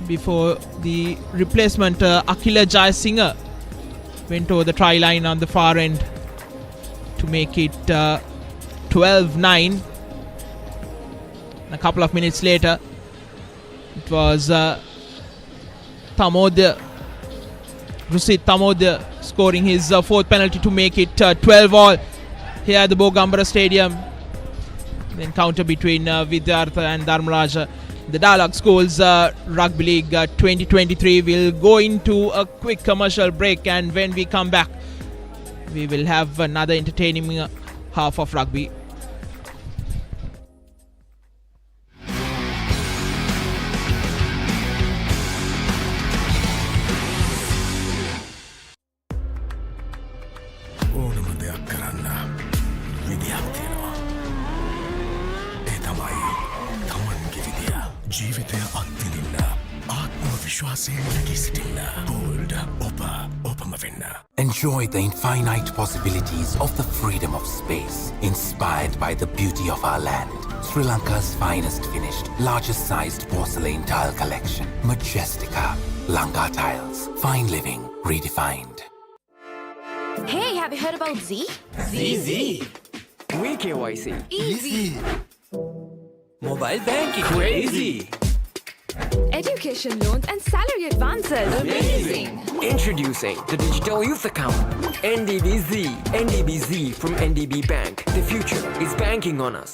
before the replacement Akila Jayasinghe went over the try line on the far end to make it 12-9. A couple of minutes later, it was Rusit Tamodya scoring his 4th penalty to make it 12-all here at the Bogambara Stadium. The encounter between Vidyartha and Dharmaraja. The Dialog Schools Rugby League 2023 will go into a quick commercial break, and when we come back, we will have another entertaining half of rugby. ජීවිතය අත්විඳින්න ආත්ම විශ්වාසයෙන් නැගී සිටින්න Gold ඔපම වෙන්න. Enjoy the infinite possibilities of the freedom of space, inspired by the beauty of our land. Sri Lanka's finest finished, largest sized porcelain tile collection. Majestica. Lanka Tiles. Fine living redefined. Hey, have you heard about Z? ZZ. We KYC. Easy. Mobile banking. Crazy. Education loans and salary advances. Amazing. Introducing the Digital Youth Account. NDBZ. NDBZ from NDB Bank. The future is banking on us.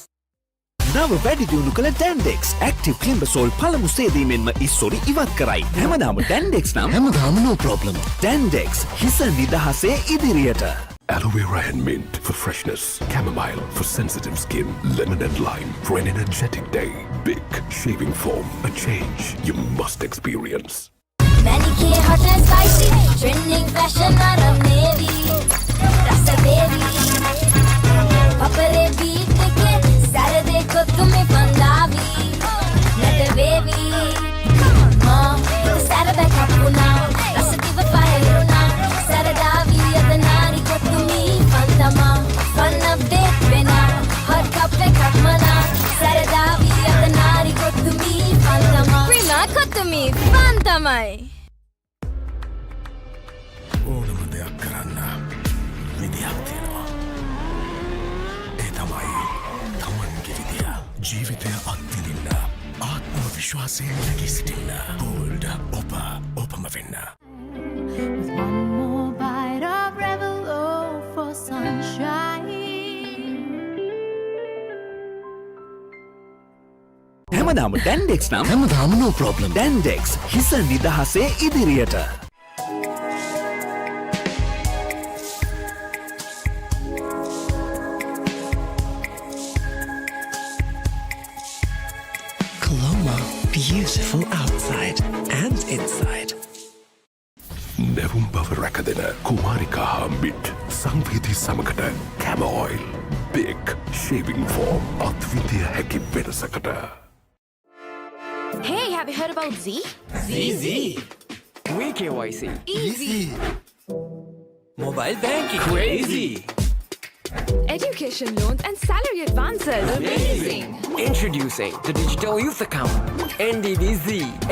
නව වැඩි දියුණු කළ ඩැන්ඩෙක්ස් active ක්ලිම්බසෝල් පළමු සේදීමෙන්ම ඉස්සොරි ඉවත් කරයි. හැමදාම ඩැන්ඩෙක්ස් නම් හැමදාම no problem. ඩැන්ඩෙක්ස් හිස නිදහසේ ඉදිරියට. Aloe vera and mint for freshness. Chamomile for sensitive skin. Lemon and lime for an energetic day. Big shaving foam. A change you must experience. Manicure hot and spicy, trending fashion aram navy, rasa baby, papare beat ke, Saturday ko tumhe pandavi, nata baby, mom, Saturday kapuna, rasa diva pairuna, Saradavi adanari ko tumhi pandama, fun update bena, hot cup pe kapmana, Saradavi adanari ko tumhi pandama, prima ko tumhi pandamai. ඕනම දෙයක් කරන්න විදියක් තියෙනවා. ඒ තමයි තමන්ගේ විදිය. ජීවිතය අත්විඳින්න. ආත්ම විශ්වාසයෙන් නැගී සිටින්න. බෝල්ඩ් ඔපම වෙන්න. With one more bite of Revelo for sunshine. හැමදාම ඩැන්ඩෙක්ස් නම් හැමදාම no problem. ඩැන්ඩෙක්ස් හිස නිදහසේ ඉදිරියට. Coloma, beautiful outside and inside. නැවුම් බව රැකදෙන කුමාරිකා හම්බිට් සංවේදී සමකට කැමෝයිල් බික් ෂේවිං ෆෝම් අත්විදිය හැකි වෙනසකට. Hey, have you heard about Z? ZZ. We KYC. Easy. Mobile banking. Crazy. Education loans and salary advances. Amazing. Introducing the Digital Youth Account. NDBZ.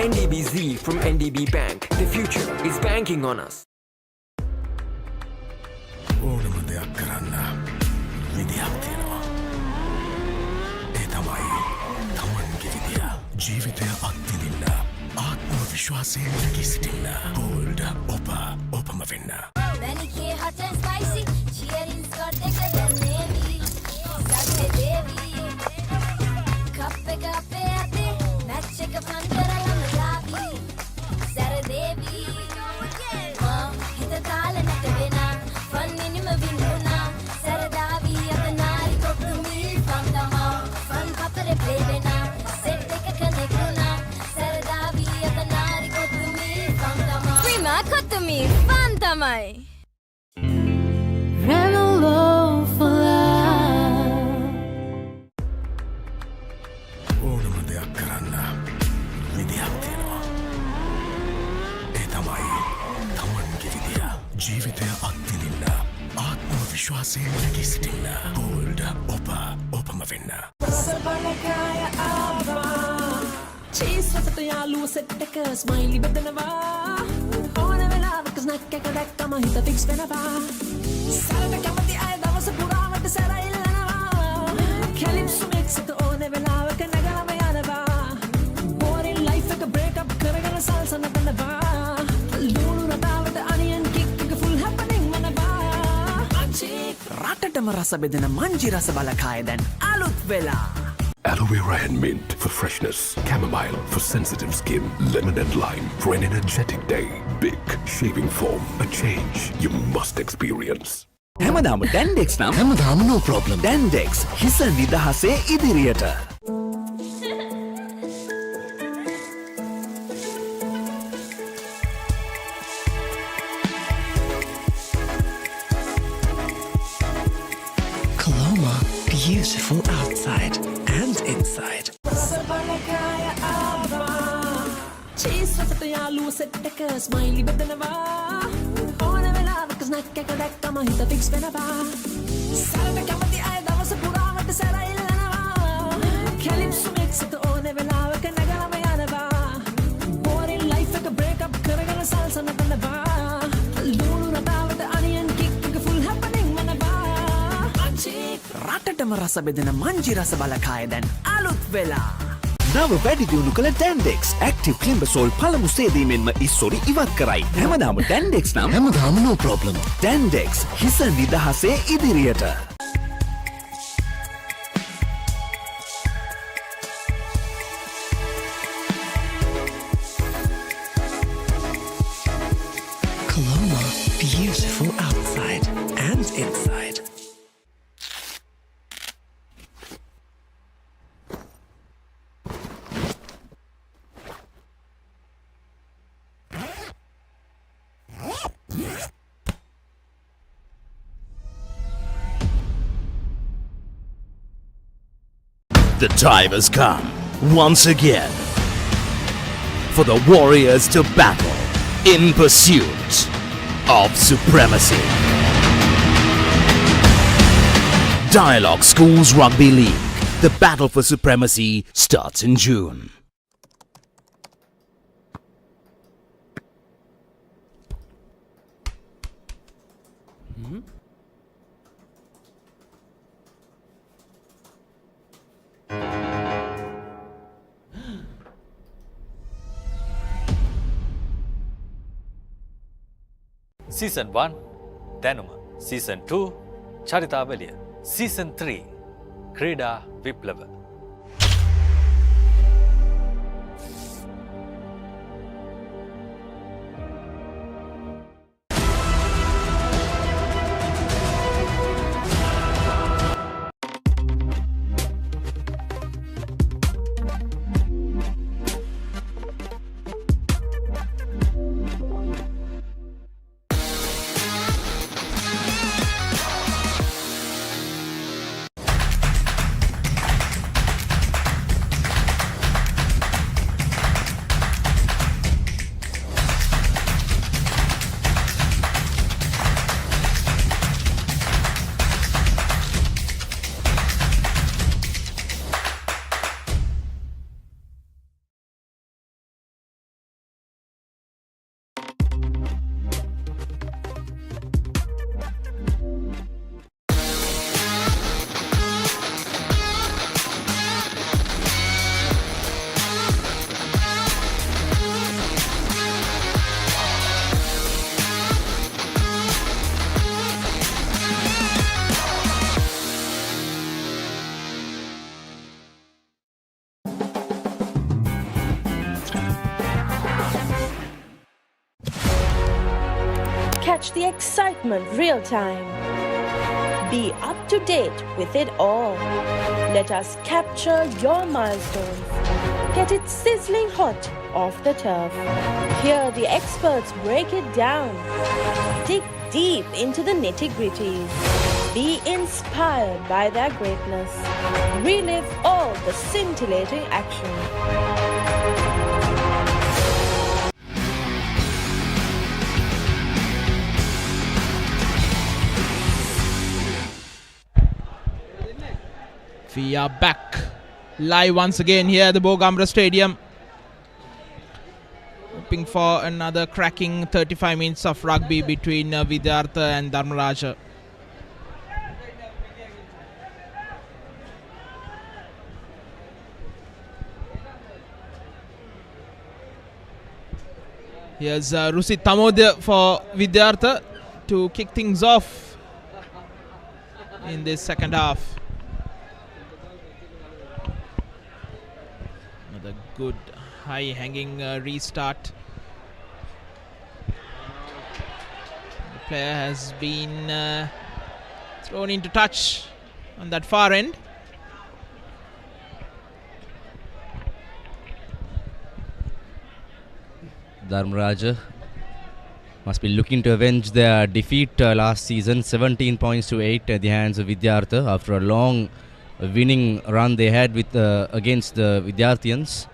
NDBZ from NDB Bank. The future is banking on us. ඕනම දෙයක් කරන්න විදියක් තියෙනවා. ඒ තමයි තමන්ගේ විදිය. ජීවිතය අත්විඳින්න. ආත්ම විශ්වාසයෙන් නැගී සිටින්න. බෝල්ඩ් ඔපම වෙන්න. Manicure hot and spicy, cheering skirt thicker than navy, Saturday baby, kappe ate, match එක පන්තරලම ලාවි, Saturday baby, හිත තාල නැත වෙනා, fun නිනිම වින්නුනා, සරදාවි අතනාරි කොට්ටුමි පන්දමා, fun papare play වෙනා, set එක connect වුණා, සරදාවි අතනාරි කොට්ටුමි පන්දමා, prima කොට්ටුමි පන්දමයි. Revelo for love. ඕනම දෙයක් කරන්න විදියක් තියෙනවා. ඒ තමයි තමන්ගේ විදිය. ජීවිතය අත්විඳින්න. ආත්ම විශ්වාසයෙන් නැගී සිටින්න. බෝල්ඩ් ඔපම වෙන්න. Cheese වතට යාළුව සෙට් එක ස්මයිලි බෙදනවා ඕන වෙලාවක ස්නැක් එක දැක්කම හිත ෆික්ස් වෙනවා සරට කැමති අය දවස පුරාවට සැරයිල්ලනවා කැලිප්සු මික්ස් එක ඕන වෙලාවක නැගලම යනවා බෝරින් ලයිෆ් එක බ්‍රේක් අප් කරගෙන සල්සා නටනවා ලුණු රටාවට අනියන් කික් එක ෆුල් හැපනින් වනවා අචි රටටම රස බෙදෙන මංජි රස බලකාය දැන් අලුත් වෙලා. Aloe vera and mint for freshness. Chamomile for sensitive skin. Lemon and lime for an energetic day. Big shaving foam. A change you must experience. හැමදාම ඩැන්ඩෙක්ස් නම් හැමදාම no problem. ඩැන්ඩෙක්ස් හිස නිදහසේ ඉදිරියට. Coloma, beautiful outside and inside. Cheese වතට යාළුව set එක smiley බෙදනවා ඕන වෙලාවක ස්නැක් එක දැක්කම හිත ෆික්ස් වෙනවා සරට කැමති අය දවස පුරාවට සැරයිල්ලනවා කැලිප්සු මික්ස් එක ඕන වෙලාවක නැගලම යනවා බෝරින් ලයිෆ් එක බ්‍රේක් අප් කරගෙන සල්සා නටනවා ලුණු රටාවට අනියන් කික් එක ෆුල් හැපනින් වනවා අචි රටටම රස බෙදෙන මංජි රස බලකාය දැන් අලුත් වෙලා. නව වැඩි දියුණු කළ ඩැන්ඩෙක්ස් ඇක්ටිව් ක්ලිම්බසෝල් පළමු සේදීමෙන්ම ඉස්සොරි ඉවත් කරයි. හැමදාම ඩැන්ඩෙක්ස් නම් හැමදාම no problem. ඩැන්ඩෙක්ස් හිස නිදහසේ ඉදිරියට. Coloma, beautiful outside and inside. The time has come once again for the Warriors to battle in pursuit of supremacy. Dialog Schools Rugby League. The battle for supremacy starts in June. Season 1 දැනුම Season 2 චරිතාවලිය Season 3 ක්‍රීඩා විප්ලව Catch the excitement real time. Be up to date with it all. Let us capture your milestones. Get it sizzling hot off the turf. Hear the experts break it down. Dig deep into the nitty-gritties. Be inspired by their greatness. Relive all the scintillating action. We are back live once again here at the Bogambara Stadium. Hoping for another cracking 35 minutes of rugby between Vidyartha and Dharmaraja. Here's Rusit Tamodya for Vidyartha to kick things off in this second half. Another good high hanging restart. The player has been thrown into touch on that far end. Dharmaraja must be looking to avenge their defeat last season, 17 points to 8 at the hands of Vidyartha after a long winning run they had with against the Vidyarthians.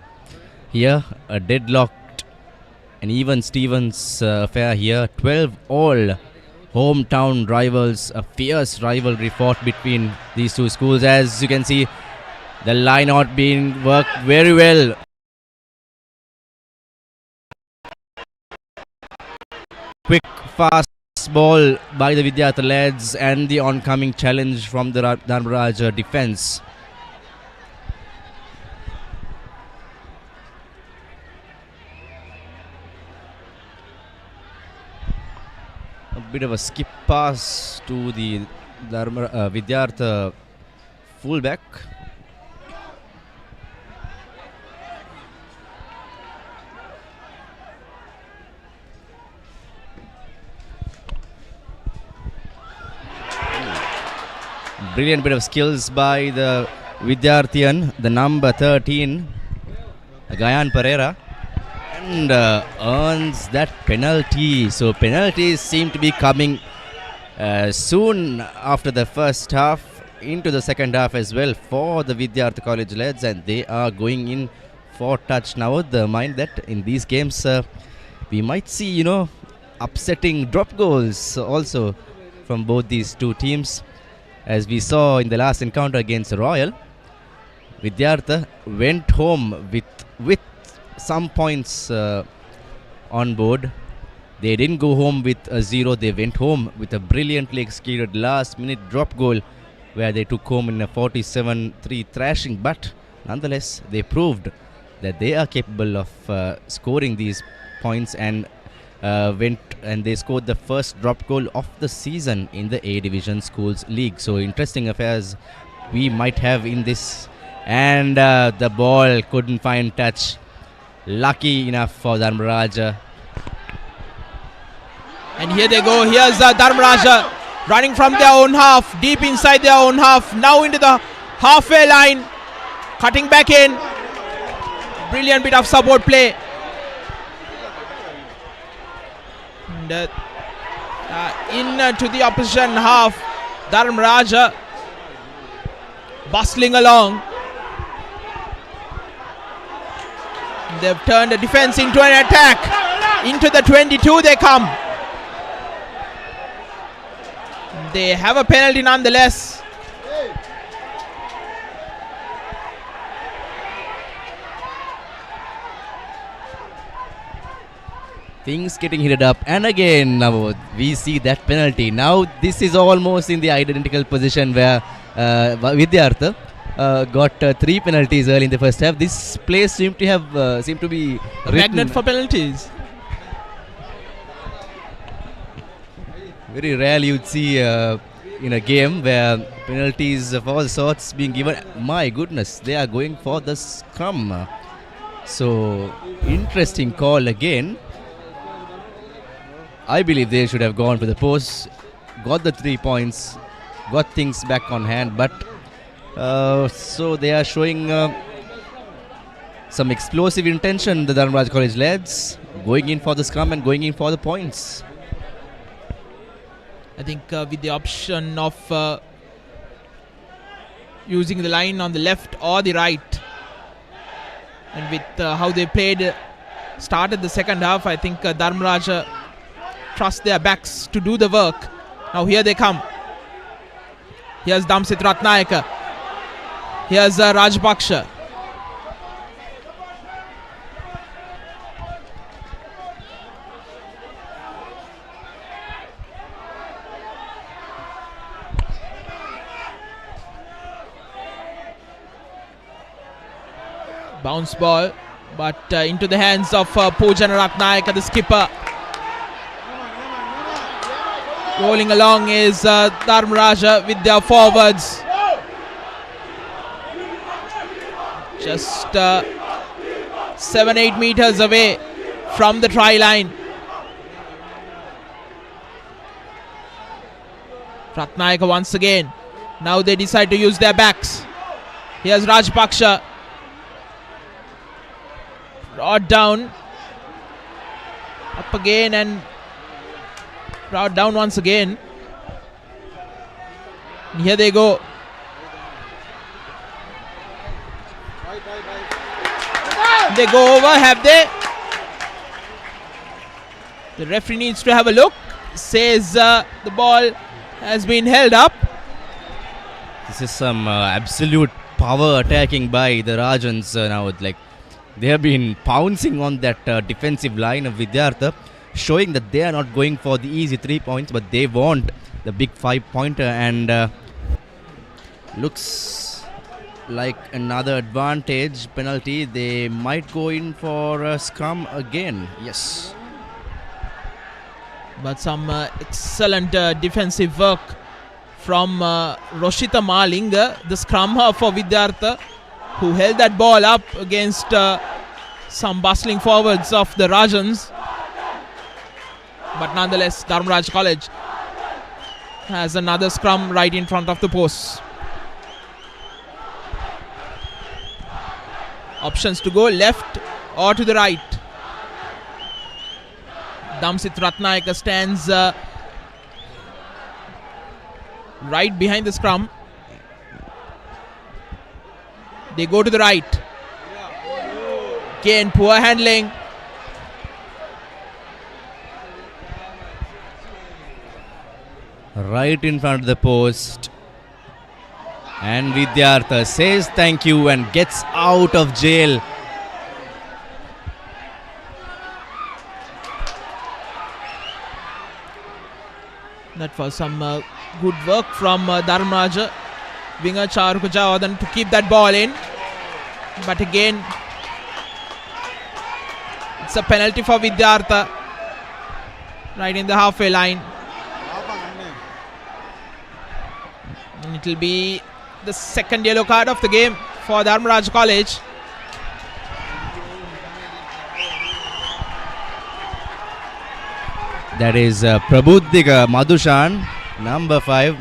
Here, a deadlocked and even Stevens affair here. 12 all hometown rivals, a fierce rivalry fought between these two schools. As you can see, the line out being worked very well. Quick, fast ball by the Vidyartha lads and the oncoming challenge from the Dharmaraja defence. bit of a skip pass to the Vidyartha fullback. Brilliant bit of skills by the Vidyarthian, the number 13, Gayan Pereira, and earns that penalty. So penalties seem to be coming soon after the first half into the second half as well for the Vidyartha College lads, and they are going in for touch now. The mind that in these games we might see, upsetting drop goals also from both these two teams. As we saw in the last encounter against Royal, Vidyartha went home with some points on board. They didn't go home with a 0. They went home with a brilliantly executed last-minute drop goal where they took home in a 47-3 thrashing. But nonetheless, they proved that they are capable of scoring these points and went and they scored the first drop goal of the season in the A Division Schools League. So interesting affairs we might have in this. And the ball couldn't find touch. Lucky enough for Dharmaraja. And here they go. Here's Dharmaraja running from their own half, deep inside their own half, now into the halfway line, cutting back in. Brilliant bit of support play. And to the opposition half, Dharmaraja bustling along. They've turned the defense into an attack. Into the 22 they come. They have a penalty nonetheless. Things getting heated up, and again now we see that penalty. Now this is almost in the identical position where Vidyartha got 3 penalties early in the first half. This place seemed to be a magnet for penalties. Very rarely you'd see in a game where penalties of all sorts being given. My goodness, they are going for the scrum. So interesting call again. I believe they should have gone for the post, got the 3 points, got things back on hand, but so they are showing some explosive intention, the Dharmaraja College lads, going in for the scrum and going in for the points. I think with the option of using the line on the left or the right, and with how they started the second half, I think Dharmaraja trust their backs to do the work. Now here they come. Here's Damsit Ratnayaka. Here's Rajpaksha. Bounce ball, but into the hands of Poojan Ratnayaka, the skipper. Rolling along is Dharmaraja with their forwards. Just 7-8 meters away from the try line. Ratnayaka once again. Now they decide to use their backs. Here's Rajpaksha. Brought down. Up again and brought down once again. And here they go. They go over, have they? The referee needs to have a look. Says the ball has been held up. This is some absolute power attacking by the Rajans now. They have been pouncing on that defensive line of Vidyartha, showing that they are not going for the easy 3 points, but they want the big 5-pointer, and looks like another advantage penalty. They might go in for a scrum again. Yes. But some excellent defensive work from Roshita Malinga, the scrum half for Vidyartha, who held that ball up against some bustling forwards of the Rajans. But nonetheless, Dharmaraja College has another scrum right in front of the post. Options to go left or to the right. Damsit Ratnayaka stands right behind the scrum. They go to the right. Again, poor handling. Right in front of the post. And Vidyartha says thank you and gets out of jail. That was some good work from Dharmaraja. Winger Charuka Javadan to keep that ball in. But again, it's a penalty for Vidyartha. Right in the halfway line. And it will be the second yellow card of the game for Dharmaraja College. That is Prabhuddhiga Madhushan, number 5.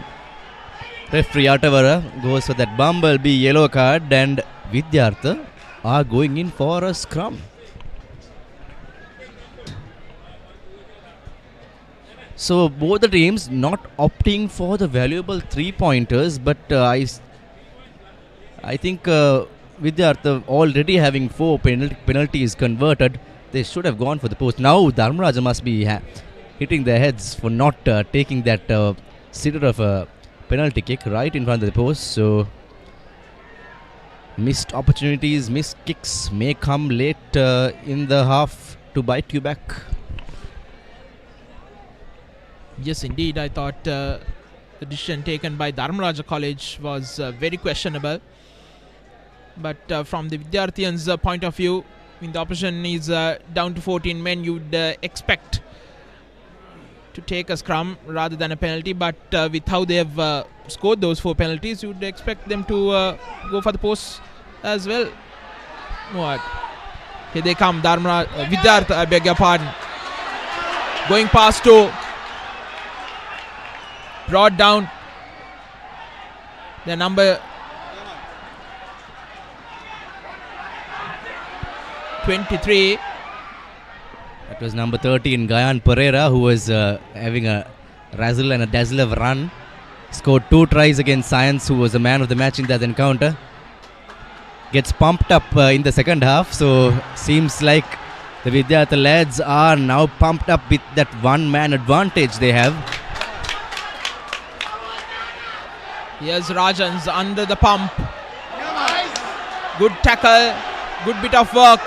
Referee Atavara goes for that bumblebee yellow card, and Vidyartha are going in for a scrum. So both the teams not opting for the valuable 3-pointers, but I think Vidyartha already having 4 penalties converted, they should have gone for the post. Now Dharmaraja must be hitting their heads for not taking that sitter of a penalty kick right in front of the post. So missed opportunities, missed kicks may come late in the half to bite you back. Yes, indeed. I thought the decision taken by Dharmaraja College was very questionable. But from the Vidyarthians' point of view, when the opposition is down to 14 men, you'd expect to take a scrum rather than a penalty. But with how they have scored those 4 penalties, you'd expect them to go for the post as well. What? Here they come, Vidyartha, I beg your pardon. Going past 2. Brought down. The number 23. That was number 13, Gayan Pereira, who was having a razzle and a dazzle of run. Scored 2 tries against Science, who was the man of the match in that encounter. Gets pumped up in the second half, so seems like the Vidyartha lads are now pumped up with that one-man advantage they have. Here's Rajans under the pump. Good tackle, good bit of work.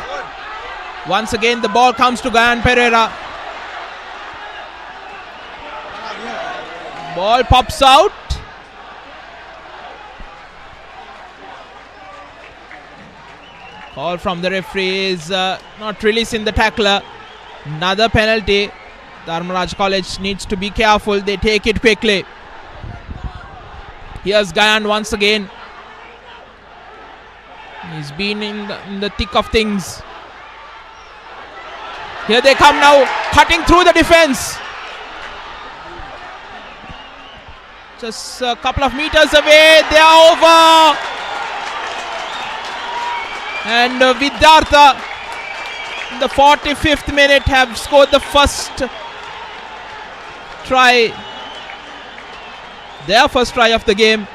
Once again the ball comes to Gayan Pereira. Ball pops out. Call from the referee is not releasing the tackler. Another penalty. Dharmaraja College needs to be careful. They take it quickly. Here's Gayan once again. He's been in the thick of things. Here they come now, cutting through the defense. Just a couple of meters away, they are over. And Vidyartha, in the 45th minute, have scored the first try. Their first try of the game.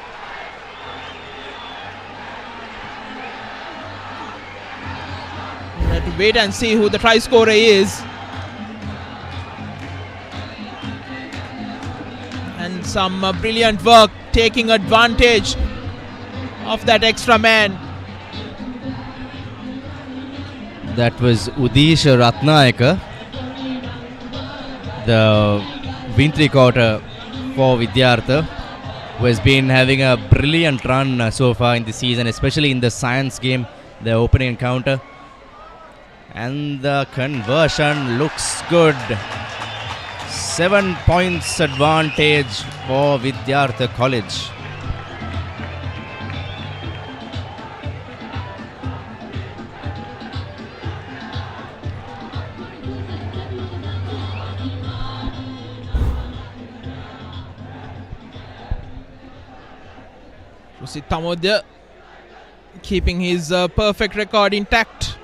We have to wait and see who the try scorer is. And some brilliant work, taking advantage of that extra man. That was Udish Ratnayaka, the win-3 quarter for Vidyartha, who has been having a brilliant run so far in the season, especially in the Science game, the opening encounter. And the conversion looks good. 7 points advantage for Vidyartha College. Tamodya keeping his perfect record intact.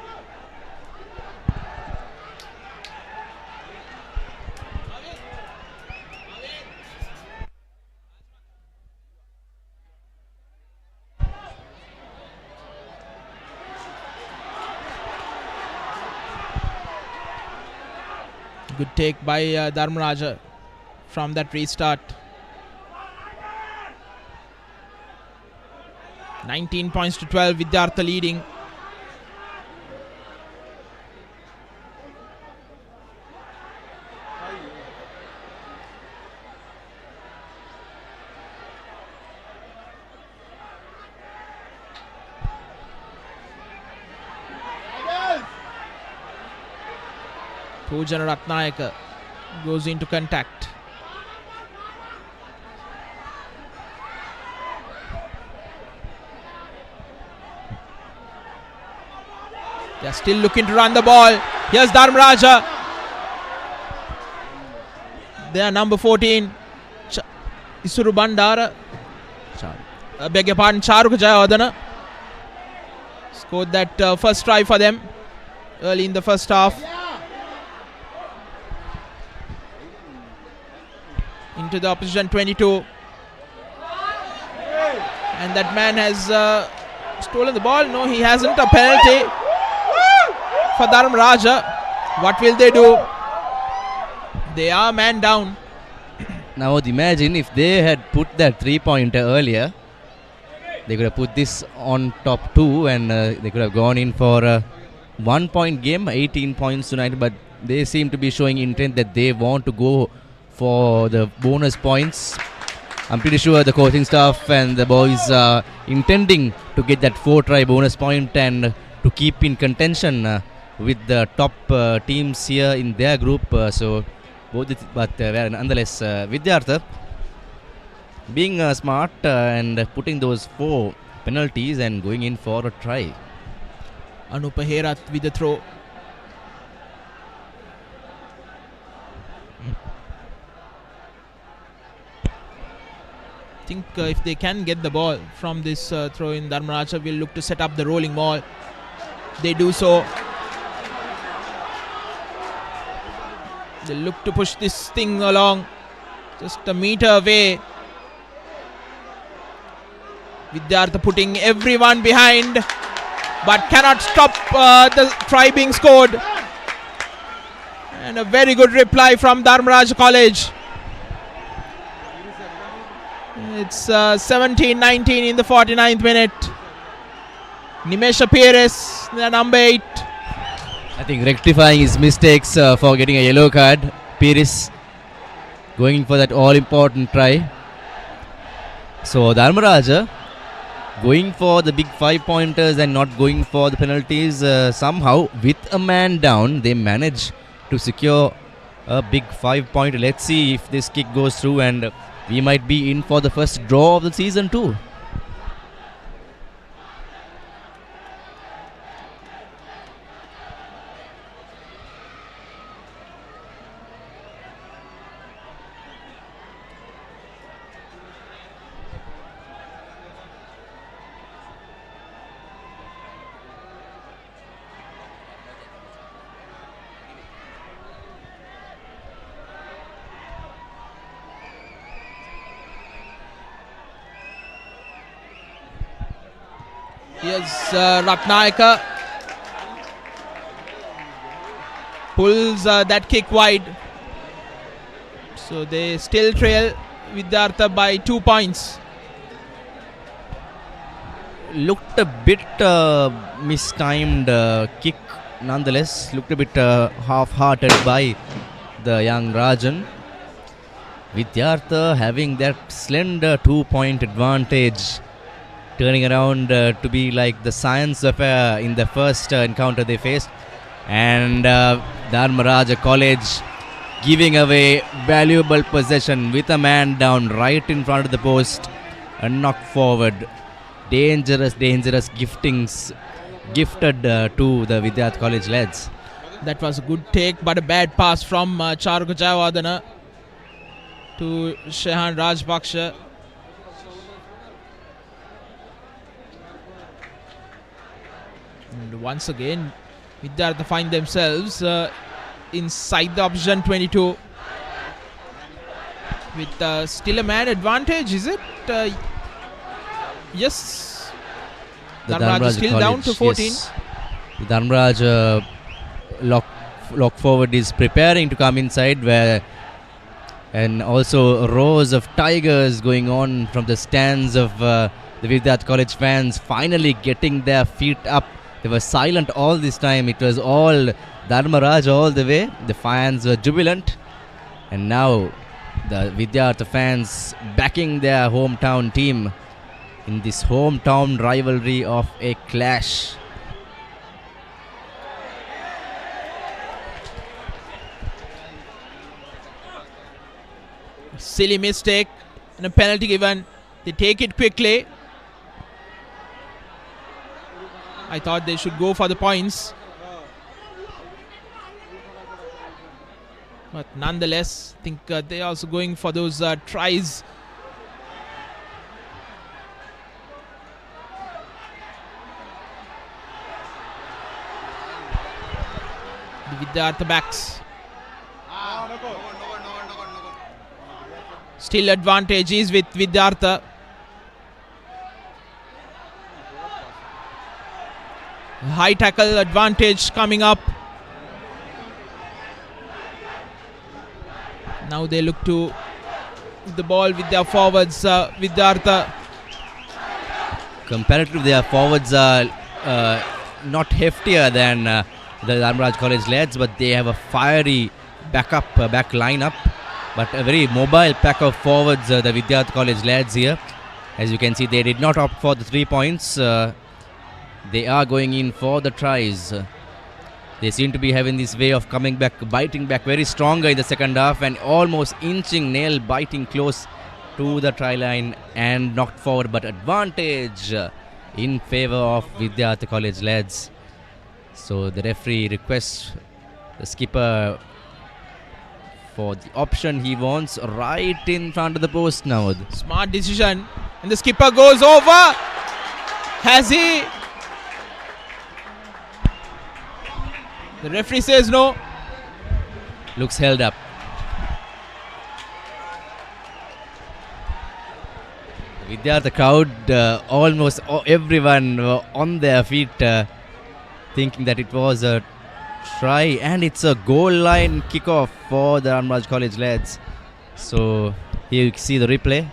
Good take by Dharmaraja from that restart. 19 points to 12, Vidyartha leading. Pujana Ratnayaka goes into contact. They are still looking to run the ball. Here's Dharmaraja. They are number 14. Isuru Bandara. Beg your pardon, Charuk Jayawardena scored that first try for them early in the first half. Into the opposition 22. And that man has stolen the ball. No, he hasn't. A penalty for Dharmaraja. What will they do? They are man down. Now imagine if they had put that 3-pointer earlier, they could have put this on top 2 and they could have gone in for a 1-point game, 18 points tonight. But they seem to be showing intent that they want to go for the bonus points. I'm pretty sure the coaching staff and the boys are intending to get that 4-try bonus point and to keep in contention with the top teams here in their group. But nonetheless, Vidyartha being smart and putting those 4 penalties and going in for a try. Anupa Herath with the throw. I think if they can get the ball from this throw in, Dharmaraja will look to set up the rolling ball. They do so. They look to push this thing along just a meter away. Vidyartha putting everyone behind but cannot stop the try being scored. And a very good reply from Dharmaraja College. It's 17-19 in the 49th minute. Nimesha Pires, the number 8. I think rectifying his mistakes for getting a yellow card. Pires going for that all-important try. So Dharmaraja going for the big 5-pointers and not going for the penalties. Somehow with a man down they manage to secure a big 5-pointer. Let's see if this kick goes through and we might be in for the first draw of the season too. Here's Ratnayaka. Pulls that kick wide. So they still trail Vidyartha by 2 points. Looked a bit mistimed kick nonetheless. Looked a bit half-hearted by the young Rajan. Vidyartha having that slender 2-point advantage, turning around to be like the science affair in the first encounter they faced. And Dharmaraja College giving away valuable possession with a man down right in front of the post. A knock forward. Dangerous giftings gifted to the Vidyartha College lads. That was a good take, but a bad pass from Charuka Jayawardena to Shehan Rajpaksha. And once again, Vidyartha find themselves inside the opposition 22 with still a man advantage, is it? Yes. The Dharmaraja still College, down to 14. Yes. The Dharmaraja lock forward is preparing to come inside, and also rows of tigers going on from the stands of the Vidyartha College fans finally getting their feet up. They were silent all this time. It was all Dharmaraja all the way. The fans were jubilant, and now the Vidyartha fans backing their hometown team in this hometown rivalry of a clash. Silly mistake and a penalty given. They take it quickly. I thought they should go for the points, but nonetheless, I think they're also going for those tries. The Vidyartha backs. Still advantages with Vidyartha. High tackle advantage coming up. Now they look to the ball with their forwards. Vidyartha. Comparatively, their forwards are not heftier than the Dharmaraja College lads, but they have a fiery back lineup. But a very mobile pack of forwards, the Vidyartha College lads here. As you can see, they did not opt for the 3 points. They are going in for the tries. They seem to be having this way of coming back, biting back very stronger in the second half and almost inching, nail biting close to the try line and knocked forward. But advantage in favor of Vidyartha College lads. So the referee requests the skipper for the option he wants right in front of the post now. Smart decision. And the skipper goes over. Has he? The referee says no. Looks held up. Vidyartha crowd, almost everyone on their feet, thinking that it was a try, and it's a goal line kickoff for the Dharmaraja College lads. So here you can see the replay.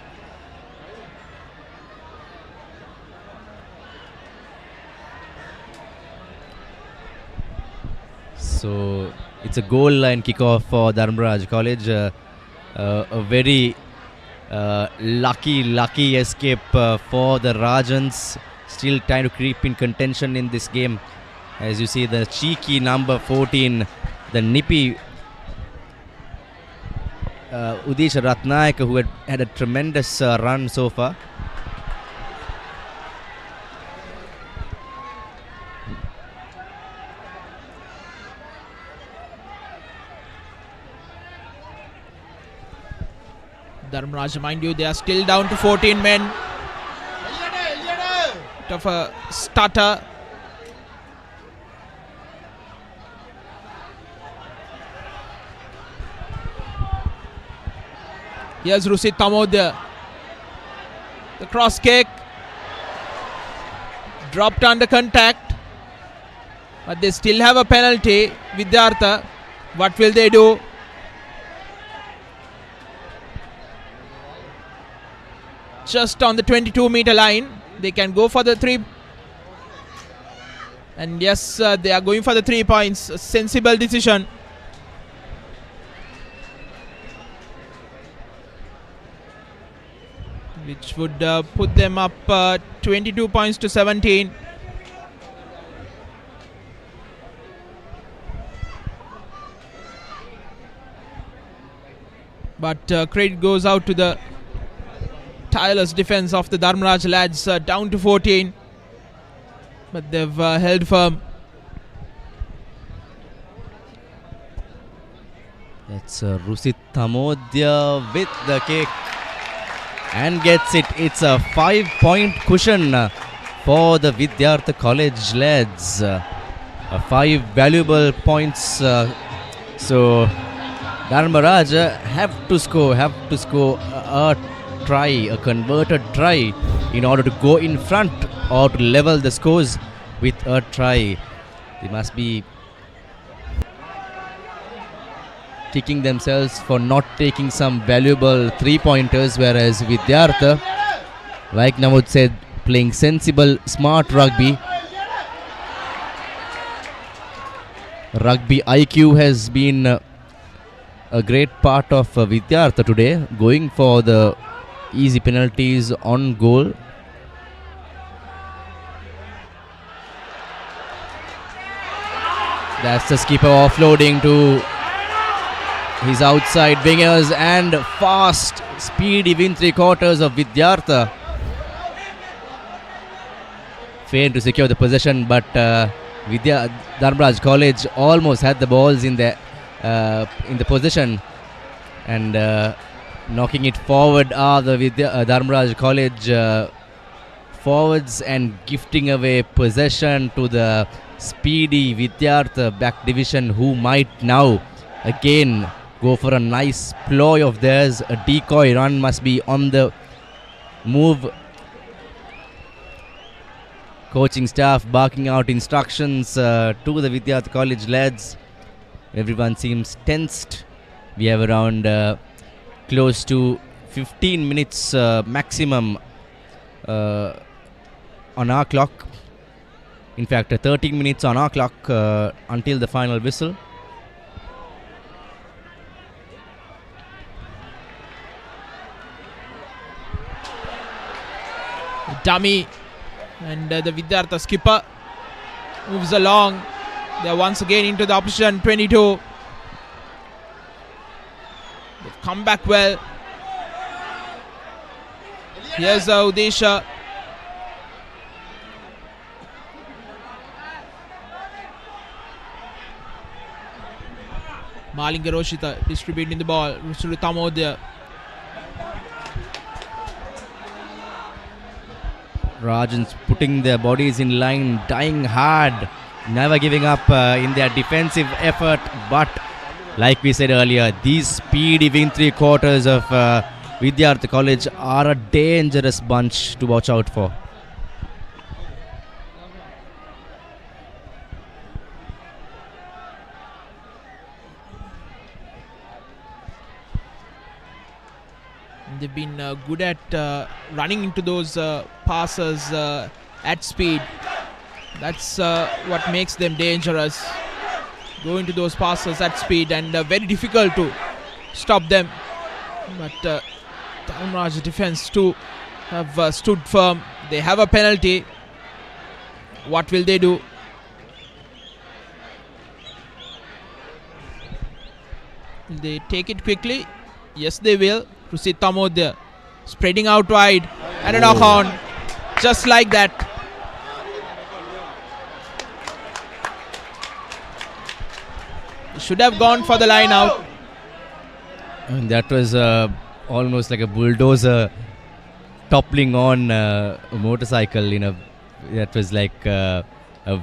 So it's a goal line kickoff for Dharmaraja College. A very lucky escape for the Rajans. Still trying to creep in contention in this game. As you see, the cheeky number 14, the nippy Udisha Ratnayaka, who had a tremendous run so far. Dharmaraja, mind you, they are still down to 14 men. Bit of a stutter. Here's Rusit Tamodya. The cross kick. Dropped under contact. But they still have a penalty. Vidyartha. What will they do? Just on the 22-meter line. They can go for the 3. And yes, they are going for the 3 points. A sensible decision. Which would put them up 22 points to 17. But credit goes out to the tireless defense of the Dharmaraja lads, down to 14. But they've held firm. That's Rusit Tamodya with the kick and gets it. It's a 5-point cushion for the Vidyartha College lads. 5 valuable points. So Dharmaraja have to score a try, a converted try, in order to go in front or to level the scores with a try. They must be kicking themselves for not taking some valuable 3-pointers, whereas Vidyartha, like Namud said, playing sensible, smart rugby. Rugby IQ has been a great part of Vidyartha today, going for the easy penalties on goal. That's the skipper offloading to his outside wingers, and fast, speedy win 3/4 of Vidyartha. Failed to secure the possession, but Dharmaraja College almost had the balls in the possession, and knocking it forward are the Dharmaraja College forwards, and gifting away possession to the speedy Vidyartha back division, who might now again go for a nice ploy of theirs. A decoy run must be on the move. Coaching staff barking out instructions to the Vidyartha College lads. Everyone seems tensed. We have around close to 15 minutes maximum on our clock. In fact, 13 minutes on our clock until the final whistle. Dummy, and the Vidyartha skipper moves along. They are once again into the opposition 22. They've come back well. Here's Udesha. Malinga Roshita distributing the ball. Rusuru Tamodya. Rajans putting their bodies in line, dying hard, never giving up in their defensive effort. But like we said earlier, these speedy win 3/4 of Vidyartha College are a dangerous bunch to watch out for. They've been good at running into those passes at speed. That's what makes them dangerous. Go into those passes at speed, and very difficult to stop them. But Dharmaraja defense too have stood firm. They have a penalty. What will they do? Will they take it quickly? Yes, they will. Rusit Tamodya spreading out wide, and a knock on, just like that. Should have gone for the line out. And that was almost like a bulldozer toppling on a motorcycle. That was like a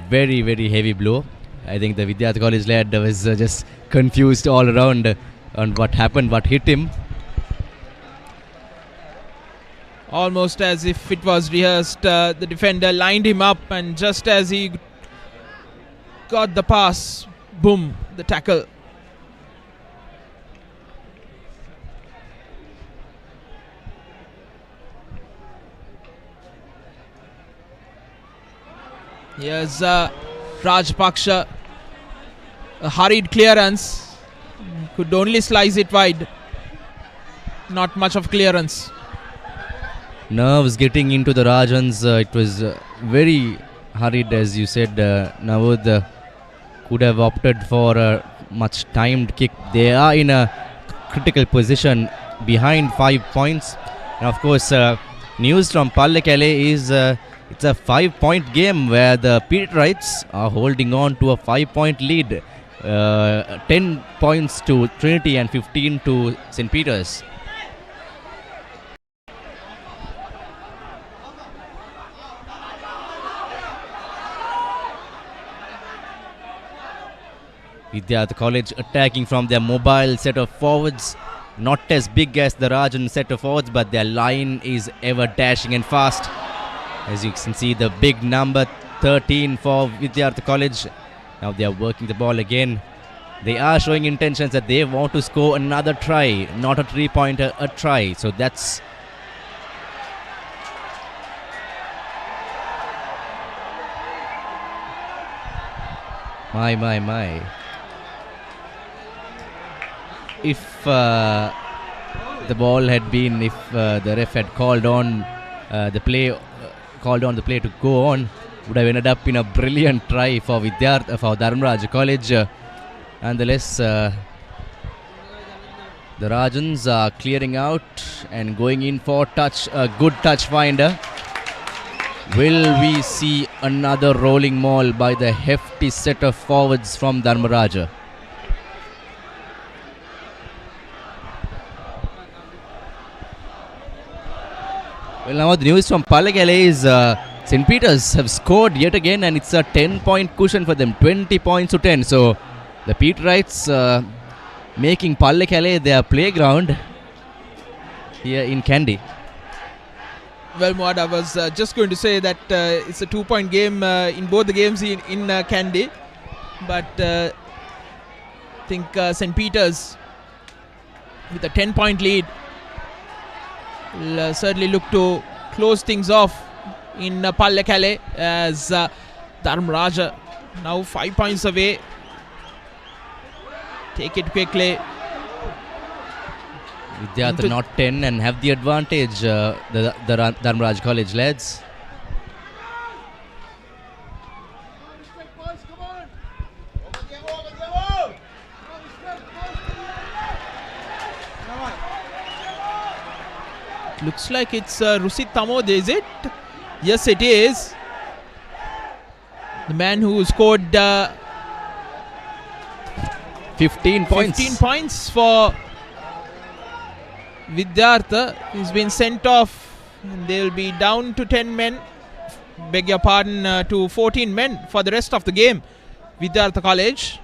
very, very heavy blow. I think the Vidyartha College lad was just confused all around on what happened, what hit him. Almost as if it was rehearsed, the defender lined him up, and just as he got the pass, boom, the tackle. Here's Rajpaksha, a hurried clearance, could only slice it wide, not much of clearance. Nerves getting into the Rajans. It was very hurried, as you said. Navod could have opted for a much timed kick. They are in a critical position behind 5 points. And of course, news from Pallekele is it's a 5-point game where the Peterites are holding on to a 5-point lead. 10 points to Trinity and 15 to St. Peter's. Vidyartha College attacking from their mobile set of forwards. Not as big as the Rajan set of forwards, but their line is ever dashing and fast. As you can see, the big number 13 for Vidyartha College. Now they are working the ball again. They are showing intentions that they want to score another try, not a 3-pointer, a try. So that's my. If the ball had been, if the ref had called on the play to go on, would have ended up in a brilliant try for Dharmaraja College. Nonetheless, the Rajans are clearing out and going in for a good touch finder. Will we see another rolling maul by the hefty set of forwards from Dharmaraja? Well, now the news from Pallekele is St. Peter's have scored yet again, and it's a 10-point cushion for them, 20 points to 10. So the Peterites making Pallekele their playground here in Kandy. Well, Muad, I was just going to say that it's a 2-point game in both the games in Kandy. But I think St. Peter's with a 10-point lead will certainly look to close things off in Pallekele as Dharmaraja now 5 points away. Take it quickly. Vidyartha not 10 and have the advantage, the Dharmaraja College lads. Looks like it's Rusit Tamod, is it? Yes, it is. The man who scored 15 points. 15 points for Vidyartha. He's been sent off and they'll be down to 10 men. Beg your pardon, to 14 men for the rest of the game. Vidyartha College.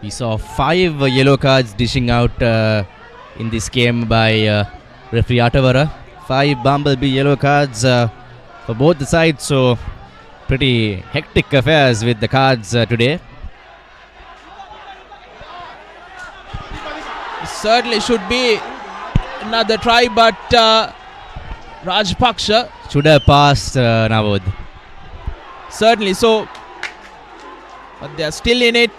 We saw 5 yellow cards dishing out in this game by referee Atavara. 5 Bumblebee yellow cards for both the sides. So pretty hectic affairs with the cards today. Certainly should be another try, but Rajpaksha should have passed Navod. Certainly so, but they are still in it.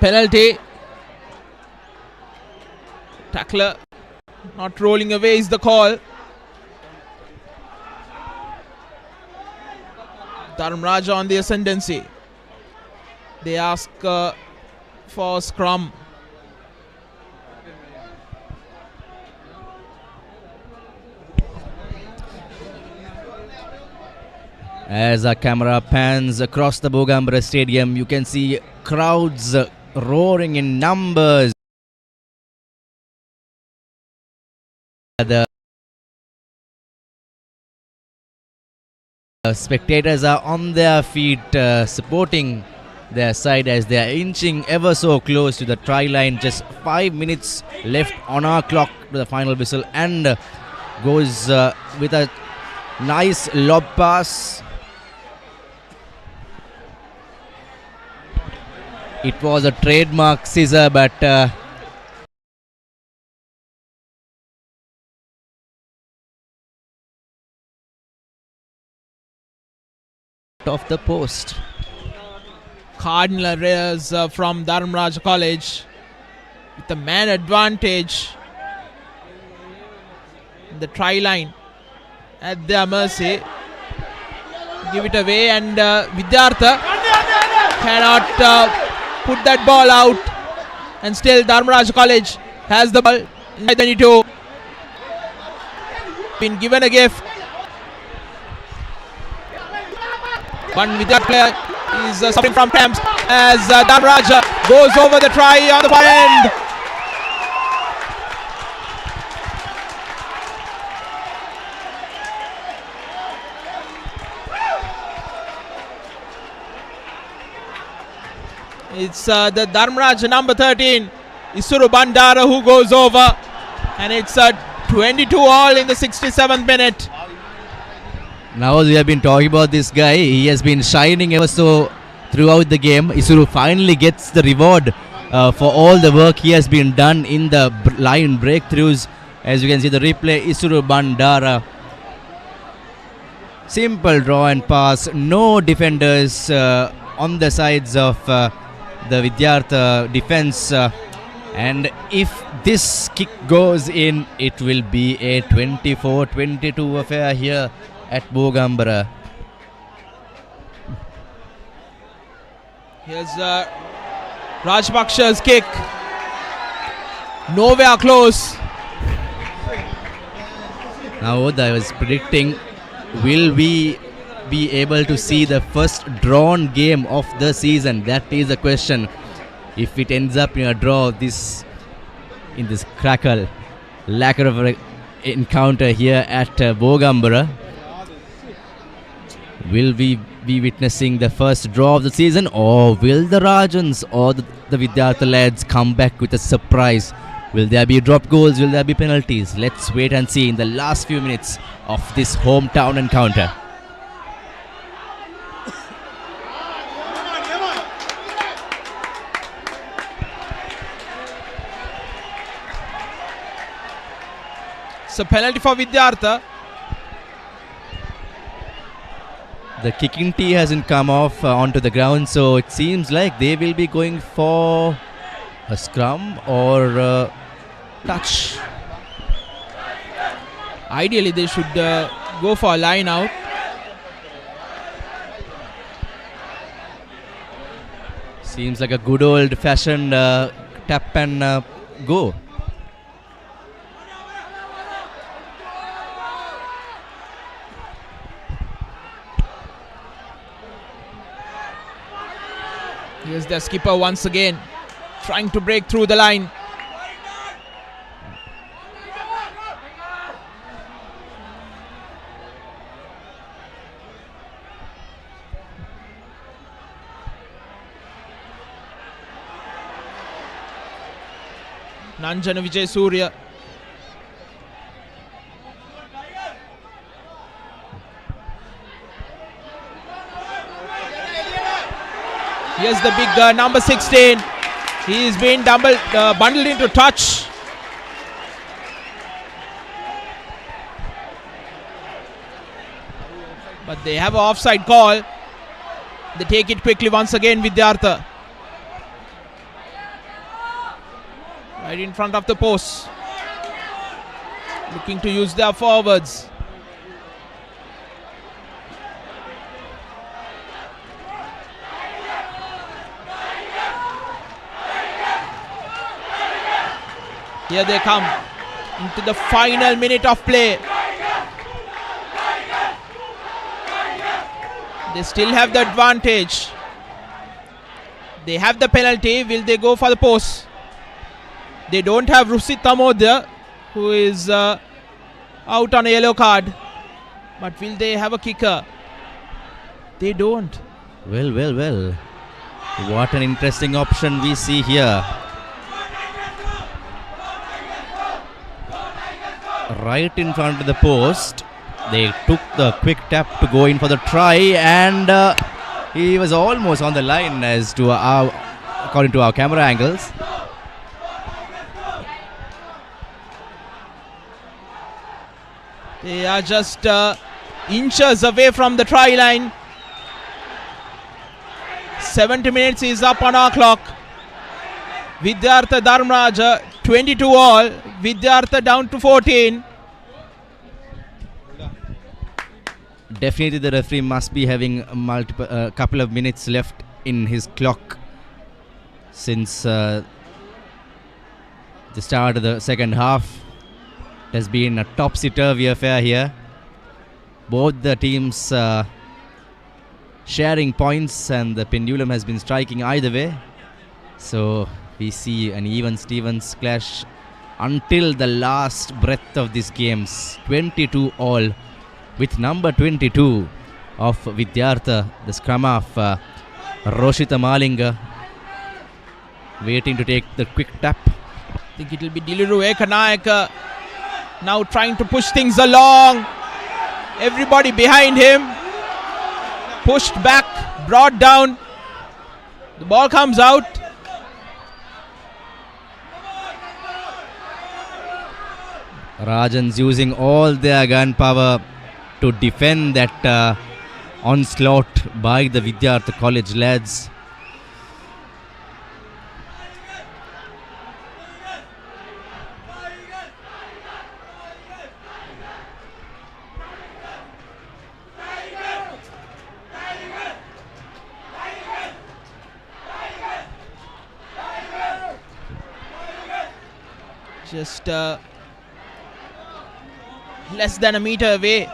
Penalty. Tackler not rolling away is the call. Dharmaraja on the ascendancy. They ask for scrum. As our camera pans across the Bogambara Stadium, you can see crowds roaring in numbers. The spectators are on their feet supporting their side as they are inching ever so close to the try line. Just 5 minutes left on our clock to the final whistle, and goes with a nice lob pass. It was a trademark scissor, but off the post. Cardinal errors from Dharmaraja College with the man advantage. The try line at their mercy. give it away, and Vidyartha cannot put that ball out, and still Dharmaraja College has the ball. 22 been given a gift. One Vidyartha player is suffering from cramps as Dharmaraja goes over the try on the far end. It's the Dharmaraja number 13, Isuru Bandara, who goes over, and it's 22 all in the 67th minute. Now we have been talking about this guy. He has been shining ever so throughout the game. Isuru finally gets the reward for all the work he has been done in the line breakthroughs. As you can see the replay, Isuru Bandara. Simple draw and pass. No defenders on the sides of the Vidyartha defense. And if this kick goes in, it will be a 24-22 affair here at Bogambara. Here's Rajpaksha's kick. Nowhere close. Now I was predicting, will we be able to see the first drawn game of the season? That is the question. If it ends up in a draw in this crackle, lacquer of an encounter here at Bogambara, will we be witnessing the first draw of the season, or will the Rajans or the Vidyartha lads come back with a surprise? Will there be drop goals? Will there be penalties? Let's wait and see in the last few minutes of this hometown encounter. It's a penalty for Vidyartha. The kicking tee hasn't come off onto the ground, so it seems like they will be going for a scrum or a touch. Ideally, they should go for a line out. Seems like a good old-fashioned tap and go. Here's the skipper once again, trying to break through the line. Nanjana Vijay Surya. Here's the big number 16. He's been bundled into touch. But they have an offside call. They take it quickly once again, Vidyartha. Right in front of the post. Looking to use their forwards. Here they come into the final minute of play. They still have the advantage. They have the penalty. Will they go for the post? They don't have Rusit Tamodya, who is out on a yellow card. But will they have a kicker? They don't. Well. What an interesting option we see here. Right in front of the post. They took the quick tap to go in for the try, and he was almost on the line according to our camera angles. They are just inches away from the try line. 70 minutes is up on our clock. Vidyartha Dharmaraja 22 all. Vidyartha down to 14. Definitely the referee must be having a couple of minutes left in his clock since the start of the second half. It has been a topsy-turvy affair here. Both the teams sharing points, and the pendulum has been striking either way. So we see an even Stevens clash until the last breath of this games. 22 all, with number 22 of Vidyartha, the scrum of Roshita Malinga, waiting to take the quick tap. I think it will be Diliru Ekanayaka now trying to push things along. Everybody behind him, pushed back, brought down. The ball comes out. Rajans using all their gun power to defend that onslaught by the Vidyartha College lads. Just less than a meter away,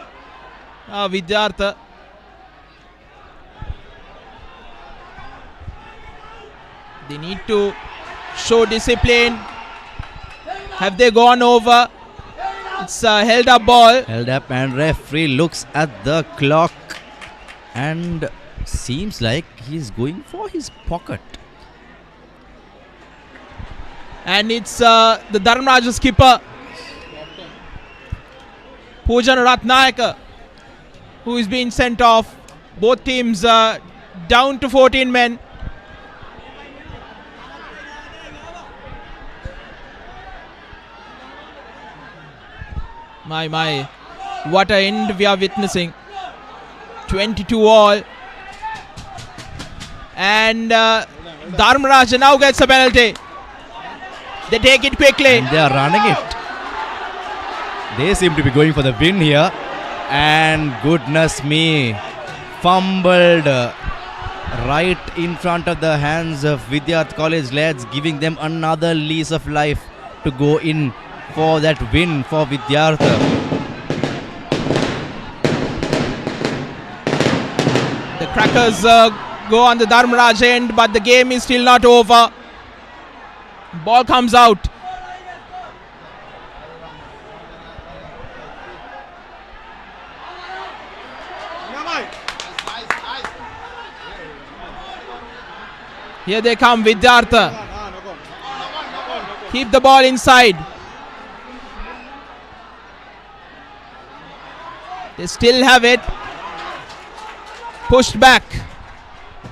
Vidyartha. They need to show discipline. Have they gone over? It's a held up ball. Held up, and referee looks at the clock and seems like he's going for his pocket. And it's the Dharmaraja skipper, Poojan Ratnayaka, who is being sent off. Both teams down to 14 men. My, what a end we are witnessing. 22 all. And Dharmaraja now gets a penalty. They take it quickly. And they are running it. They seem to be going for the win here. And goodness me, fumbled right in front of the hands of Vidyartha College lads, giving them another lease of life to go in for that win for Vidyartha. The crackers go on the Dharmaraj end, but the game is still not over. Ball comes out. Here they come, Vidyartha. Keep the ball inside. They still have it. Pushed back.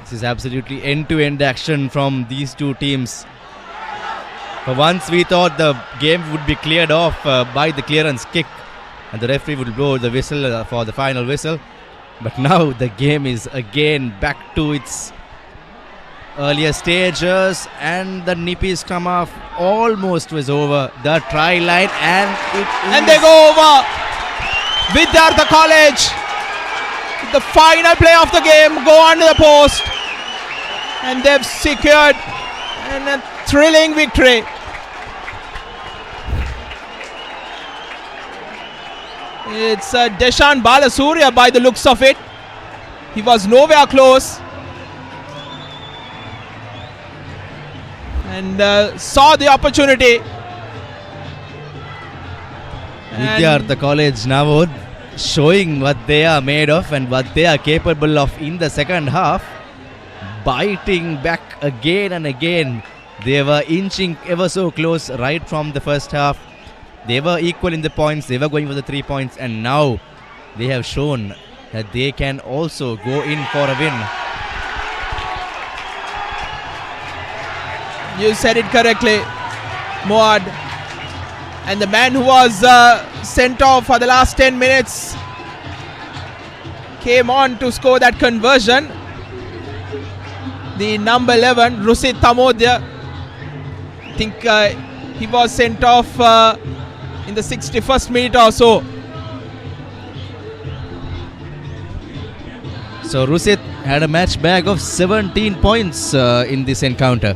This is absolutely end-to-end action from these two teams. For once we thought the game would be cleared off by the clearance kick and the referee would blow the whistle for the final whistle. But now the game is again back to its earlier stages, and the nippy scrum off almost was over the try line, and they go over. Vidyartha College, the final play of the game, go under the post, and they've secured a thrilling victory. It's Deshan Balasurya by the looks of it. He was nowhere close and saw the opportunity. Vidyartha College now showing what they are made of and what they are capable of in the second half. Biting back again and again. They were inching ever so close right from the first half. They were equal in the points. They were going for the 3 points, and now they have shown that they can also go in for a win. You said it correctly, Moad. And the man who was sent off for the last 10 minutes came on to score that conversion. The number 11, Rusit Tamodya. I think he was sent off in the 61st minute or so. So Rusit had a match bag of 17 points in this encounter.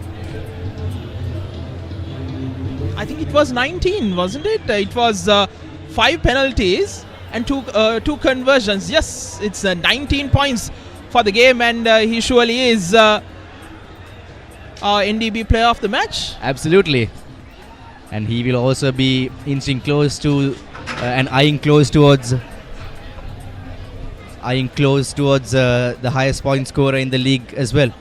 I think it was 19, wasn't it? It was 5 penalties and two conversions. Yes, it's 19 points for the game, and he surely is NDB player of the match. Absolutely. And he will also be inching close to and eyeing close towards the highest point scorer in the league as well.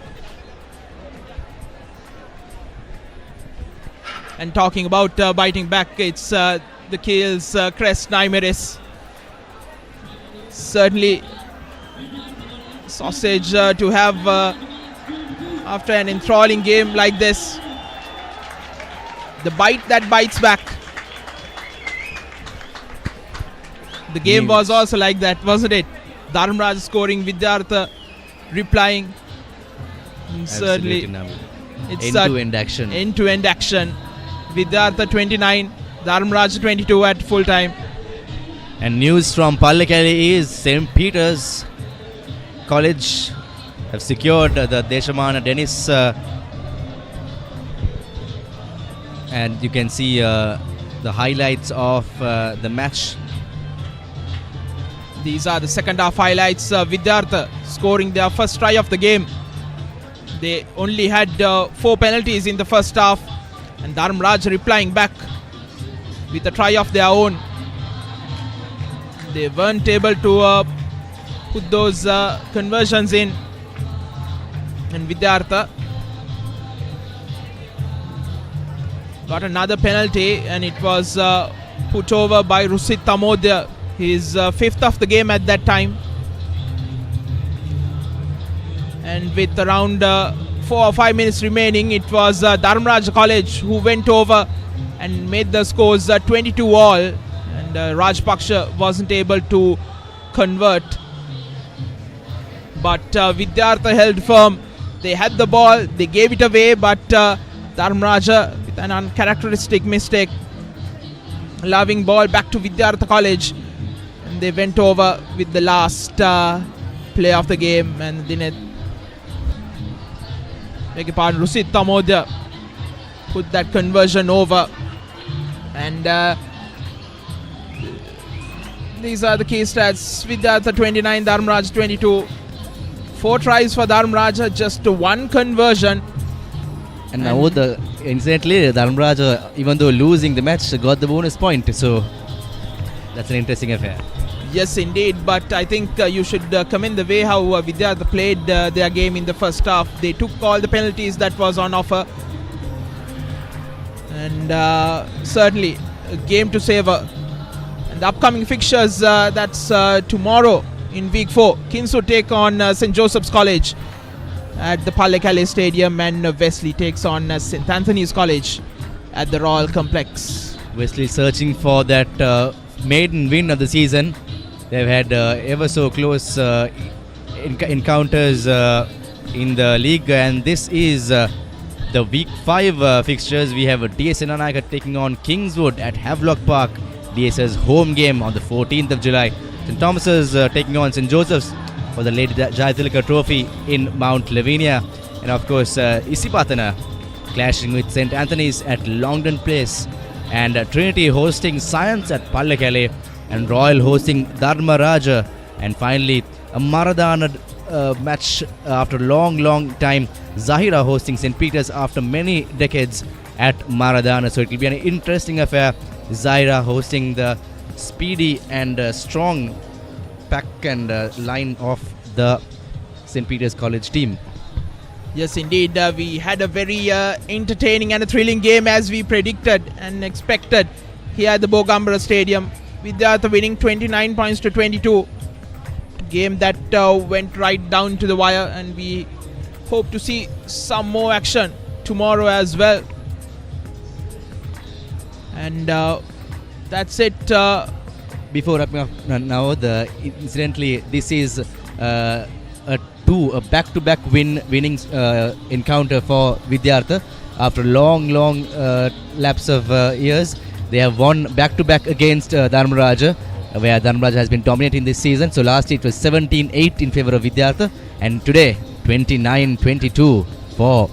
And talking about biting back, it's the Kiel's Crest Naimeris. Certainly sausage to have after an enthralling game like this. The bite that bites back. The game was also like that, wasn't it? Dharmaraja scoring, Vidyartha replying. And certainly it's end-to-end action. End-to-end action. Vidyartha 29, Dharmaraja 22 at full time. And news from Pallekele is St. Peter's College have secured the Deshamana Dennis, and you can see the highlights of the match. These are the second half highlights. Vidyartha scoring their first try of the game. They only had 4 penalties in the first half, and Dharmaraja replying back with a try of their own. They weren't able to put those conversions in. And Vidyartha got another penalty, and it was put over by Rusit Tamodya, his 5th of the game at that time. And with around 4 or 5 minutes remaining, it was Dharmaraja College who went over and made the scores 22 all, and Rajpaksha wasn't able to convert. But Vidyartha held firm. They had the ball, they gave it away, but Dharmaraja with an uncharacteristic mistake, allowing ball back to Vidyartha College, and they went over with the last play of the game. And then Rusit Tamodya put that conversion over, and these are the key stats. Vidyartha 29, Dharmaraja 22. 4 tries for Dharmaraja, just 1 conversion. And now incidentally, Dharmaraja, even though losing the match, got the bonus point. So that's an interesting affair. Yes, indeed. But I think you should commend the way how Vidyartha played their game in the first half. They took all the penalties that was on offer, and certainly a game to savour. And the upcoming fixtures, that's tomorrow in week 4. Kinsu take on St. Joseph's College at the Pallekele Stadium, and Wesley takes on St. Anthony's College at the Royal Complex. Wesley searching for that maiden win of the season. They've had ever so close encounters in the league, and this is the week 5 fixtures. We have DS Senanayaka taking on Kingswood at Havelock Park, DS's home game on the 14th of July. St. Thomas's taking on St. Joseph's for the Lady Jayatilaka Trophy in Mount Lavinia. And of course, Isipatana clashing with St. Anthony's at Longdon Place, and Trinity hosting Science at Pallekele, and Royal hosting Dharmaraja, and finally a Maradana match after a long time. Zahira hosting St. Peter's after many decades at Maradana. So it will be an interesting affair. Zahira hosting the speedy and strong pack and line of the St. Peter's College team. Yes, indeed. We had a very entertaining and a thrilling game as we predicted and expected here at the Bogambara Stadium. Vidyartha winning 29 points to 22. Game that went right down to the wire, and we hope to see some more action tomorrow as well. And that's it. Before wrapping up now, incidentally, this is a back-to-back winning encounter for Vidyartha after long lapse of years. They have won back-to-back against Dharmaraja, where Dharmaraja has been dominating this season. So last it was 17-8 in favour of Vidyartha, and today 29-22 for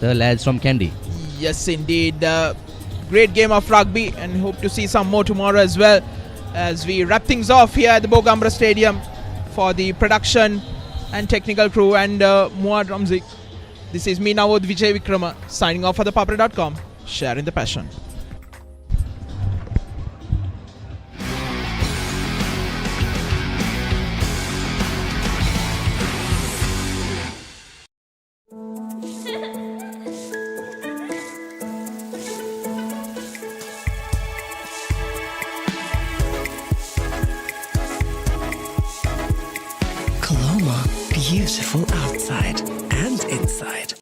the lads from Kandy. Yes, indeed. Great game of rugby, and hope to see some more tomorrow as well, as we wrap things off here at the Bogambara Stadium. For the production and technical crew and Muad Ramzik, this is me, Navod Vijay Vikrama, signing off for the Papare.com, sharing the passion. Coloma, beautiful outside and inside.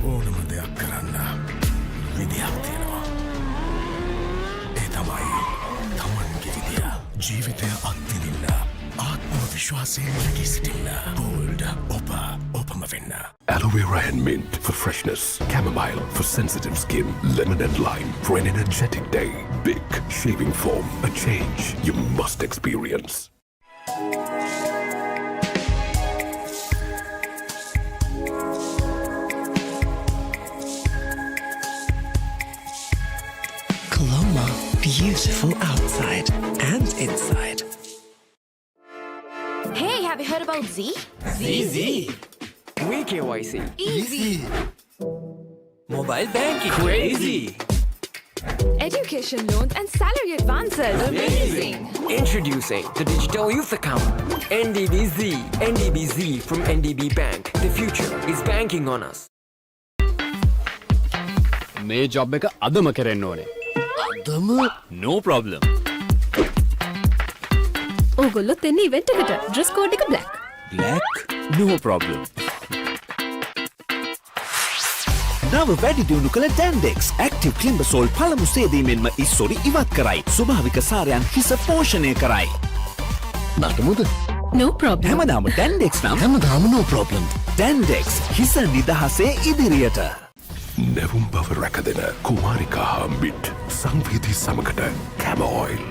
ඕනම දෙයක් කරන්න විදියක් තියෙනවා. ඒ තමයි තමන්ගේ විදිය. ජීවිතය අත්විඳින්න. ආත්ම විශ්වාසයෙන් නැගී සිටින්න. Bold, ඔපම වෙන්න. Aloe vera and mint for freshness. Chamomile for sensitive skin. Lemon and lime for an energetic day. Big shaving foam. A change you must experience. Coloma, beautiful outside and inside. Hey, have you heard about Z? ZZ. KYC. Easy. Mobile banking. Crazy. Education loans and salary advances. Amazing. Introducing the digital youth account. NDBZ. NDBZ from NDB Bank. The future is banking on us. මේ job එක අදම කරන්න ඕනේ. අදම? No problem. ඕගොල්ලොත් එන්නේ event එකට. Dress code එක black. Black? No problem. නව වැඩි දියුණු කළ ඩැන්ඩෙක්ස් ඇක්ටිව් ක්ලිම්බසෝල් පළමු සේදීමෙන්ම ඉස්සොරි ඉවත් කරයි. ස්වභාවික සාරයන් හිස පෝෂණය කරයි. නටමුද? No problem. හැමදාම ඩැන්ඩෙක්ස් නම් හැමදාම no problem. ඩැන්ඩෙක්ස් හිස නිදහසේ ඉදිරියට. නැවුම් බව රැකදෙන කුමාරිකා හම්බිට් සංවීධී සමකට කැම ඔයිල්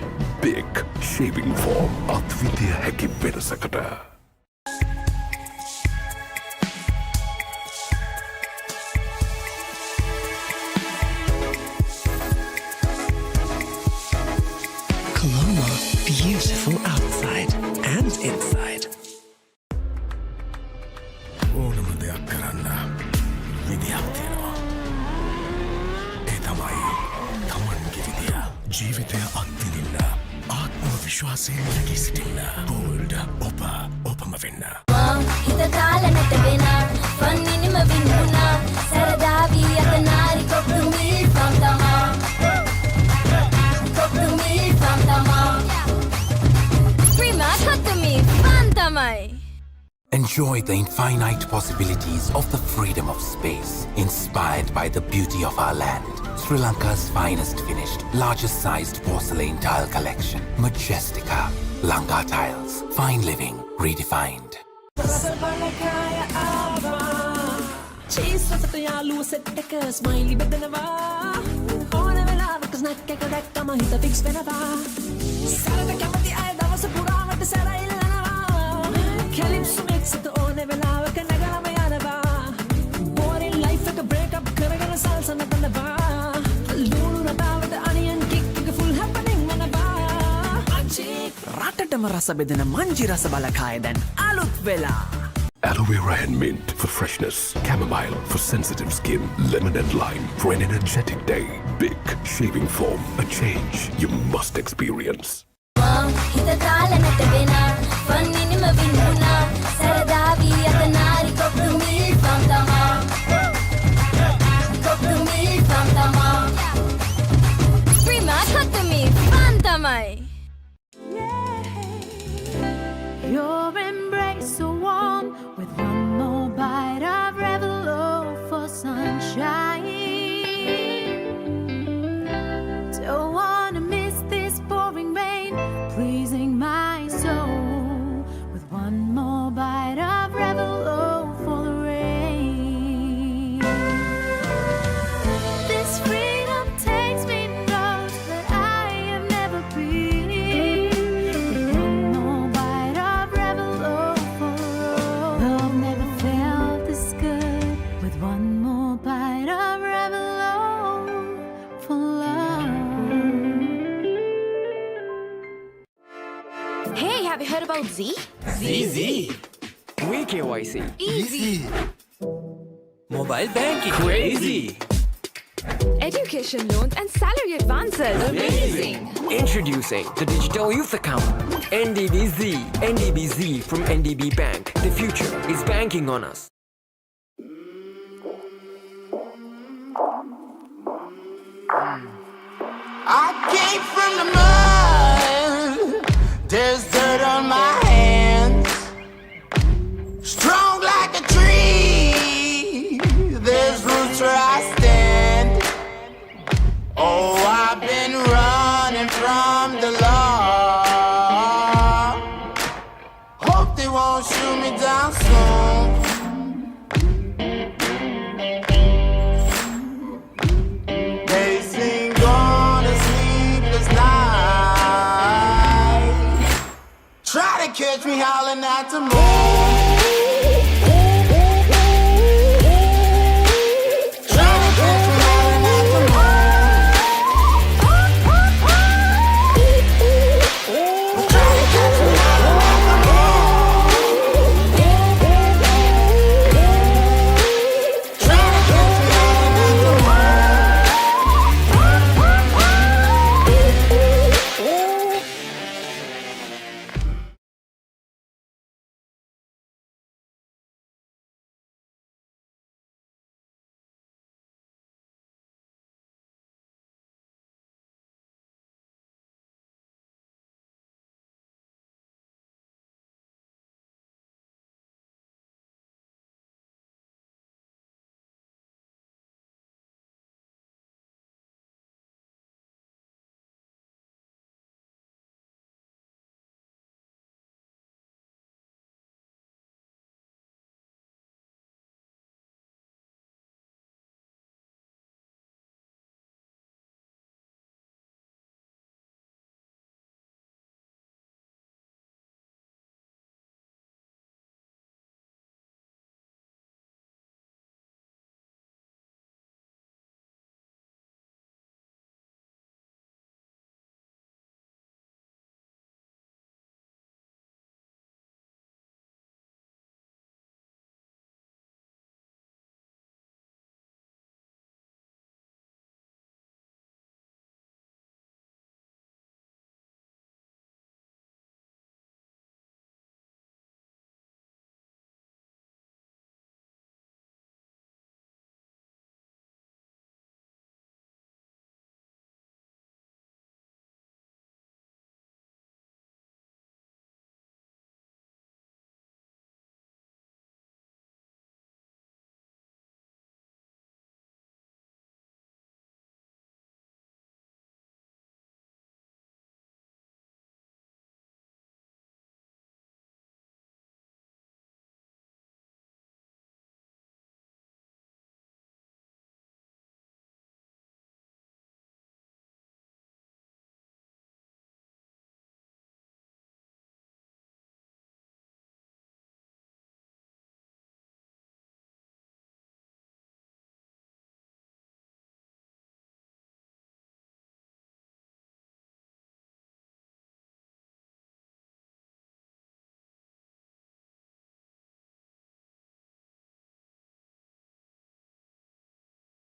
බික් ෂේවිං ෆෝම් අත්විදිය හැකි වෙනසකට. Coloma, beautiful outside and inside. ඕනම දෙයක් කරන්න විදියක් තියෙනවා. ඒ තමයි තමන්ගේ විදිය. ජීවිතය අත්විඳින්න. ආත්ම විශ්වාසයෙන් නැගී සිටින්න. Bold, ඔපම වෙන්න. හිත තාලනට වෙන පන්නිනිම වින්නුනා සරදාවී අතනාරි කොක්තුමී පම්තමා කොක්තුමී පම්තමා Prima කොක්තුමී පම්තමයි. Enjoy the infinite possibilities of the freedom of space, inspired by the beauty of our land. Sri Lanka's finest finished, largest sized porcelain tile collection. Majestica. Lanka Tiles. Fine living redefined. චීසකට යාළුව set එක smiley බෙදනවා ඕන වෙලාවක snack එක දැක්කම හිත fix වෙනවා සරද කැමති අය දවස පුරාවට සැරයිල්ලනවා කැලිප්සු මික්ස් එක ඕන වෙලාවක නැගලම යනවා බෝරින් ලයිෆ් එක බ්‍රේක් අප් කරගෙන සල්ස නටනවා ලුණු රටාවට අනියන් කික් එක ෆුල් හැපනින් වෙනවා අචි රටටම රස බෙදෙන මංජි රස බලකාය දැන් අලුත් වෙලා. Aloe vera and mint for freshness. Chamomile for sensitive skin. Lemon and lime for an energetic day. Big shaving foam. A change you must experience. හිත තාලනට වෙන පන්නිනිම වින්නුනා සරදාවී අතනාරි කොක්තුමී පම්තමා කොක්තුමී පම්තමා Prima කොක්තුමී පම්තමයි. Your embrace so warm with one more bite of Revelo for sunshine. Don't wanna miss Have you heard about Z? ZZ. VKYC. Easy. Mobile banking. Crazy. Education loans and salary advances. Amazing. Introducing the Digital Youth Account. NDBZ. NDBZ from NDB Bank. The future is banking on us. I came from the mud. There's dirt on my hands. Strong like a tree. There's roots where I stand. Oh, I've been running from the law. Hope they won't shoot me down soon. They sing on a sleepless night. Try to catch me howling at the moon.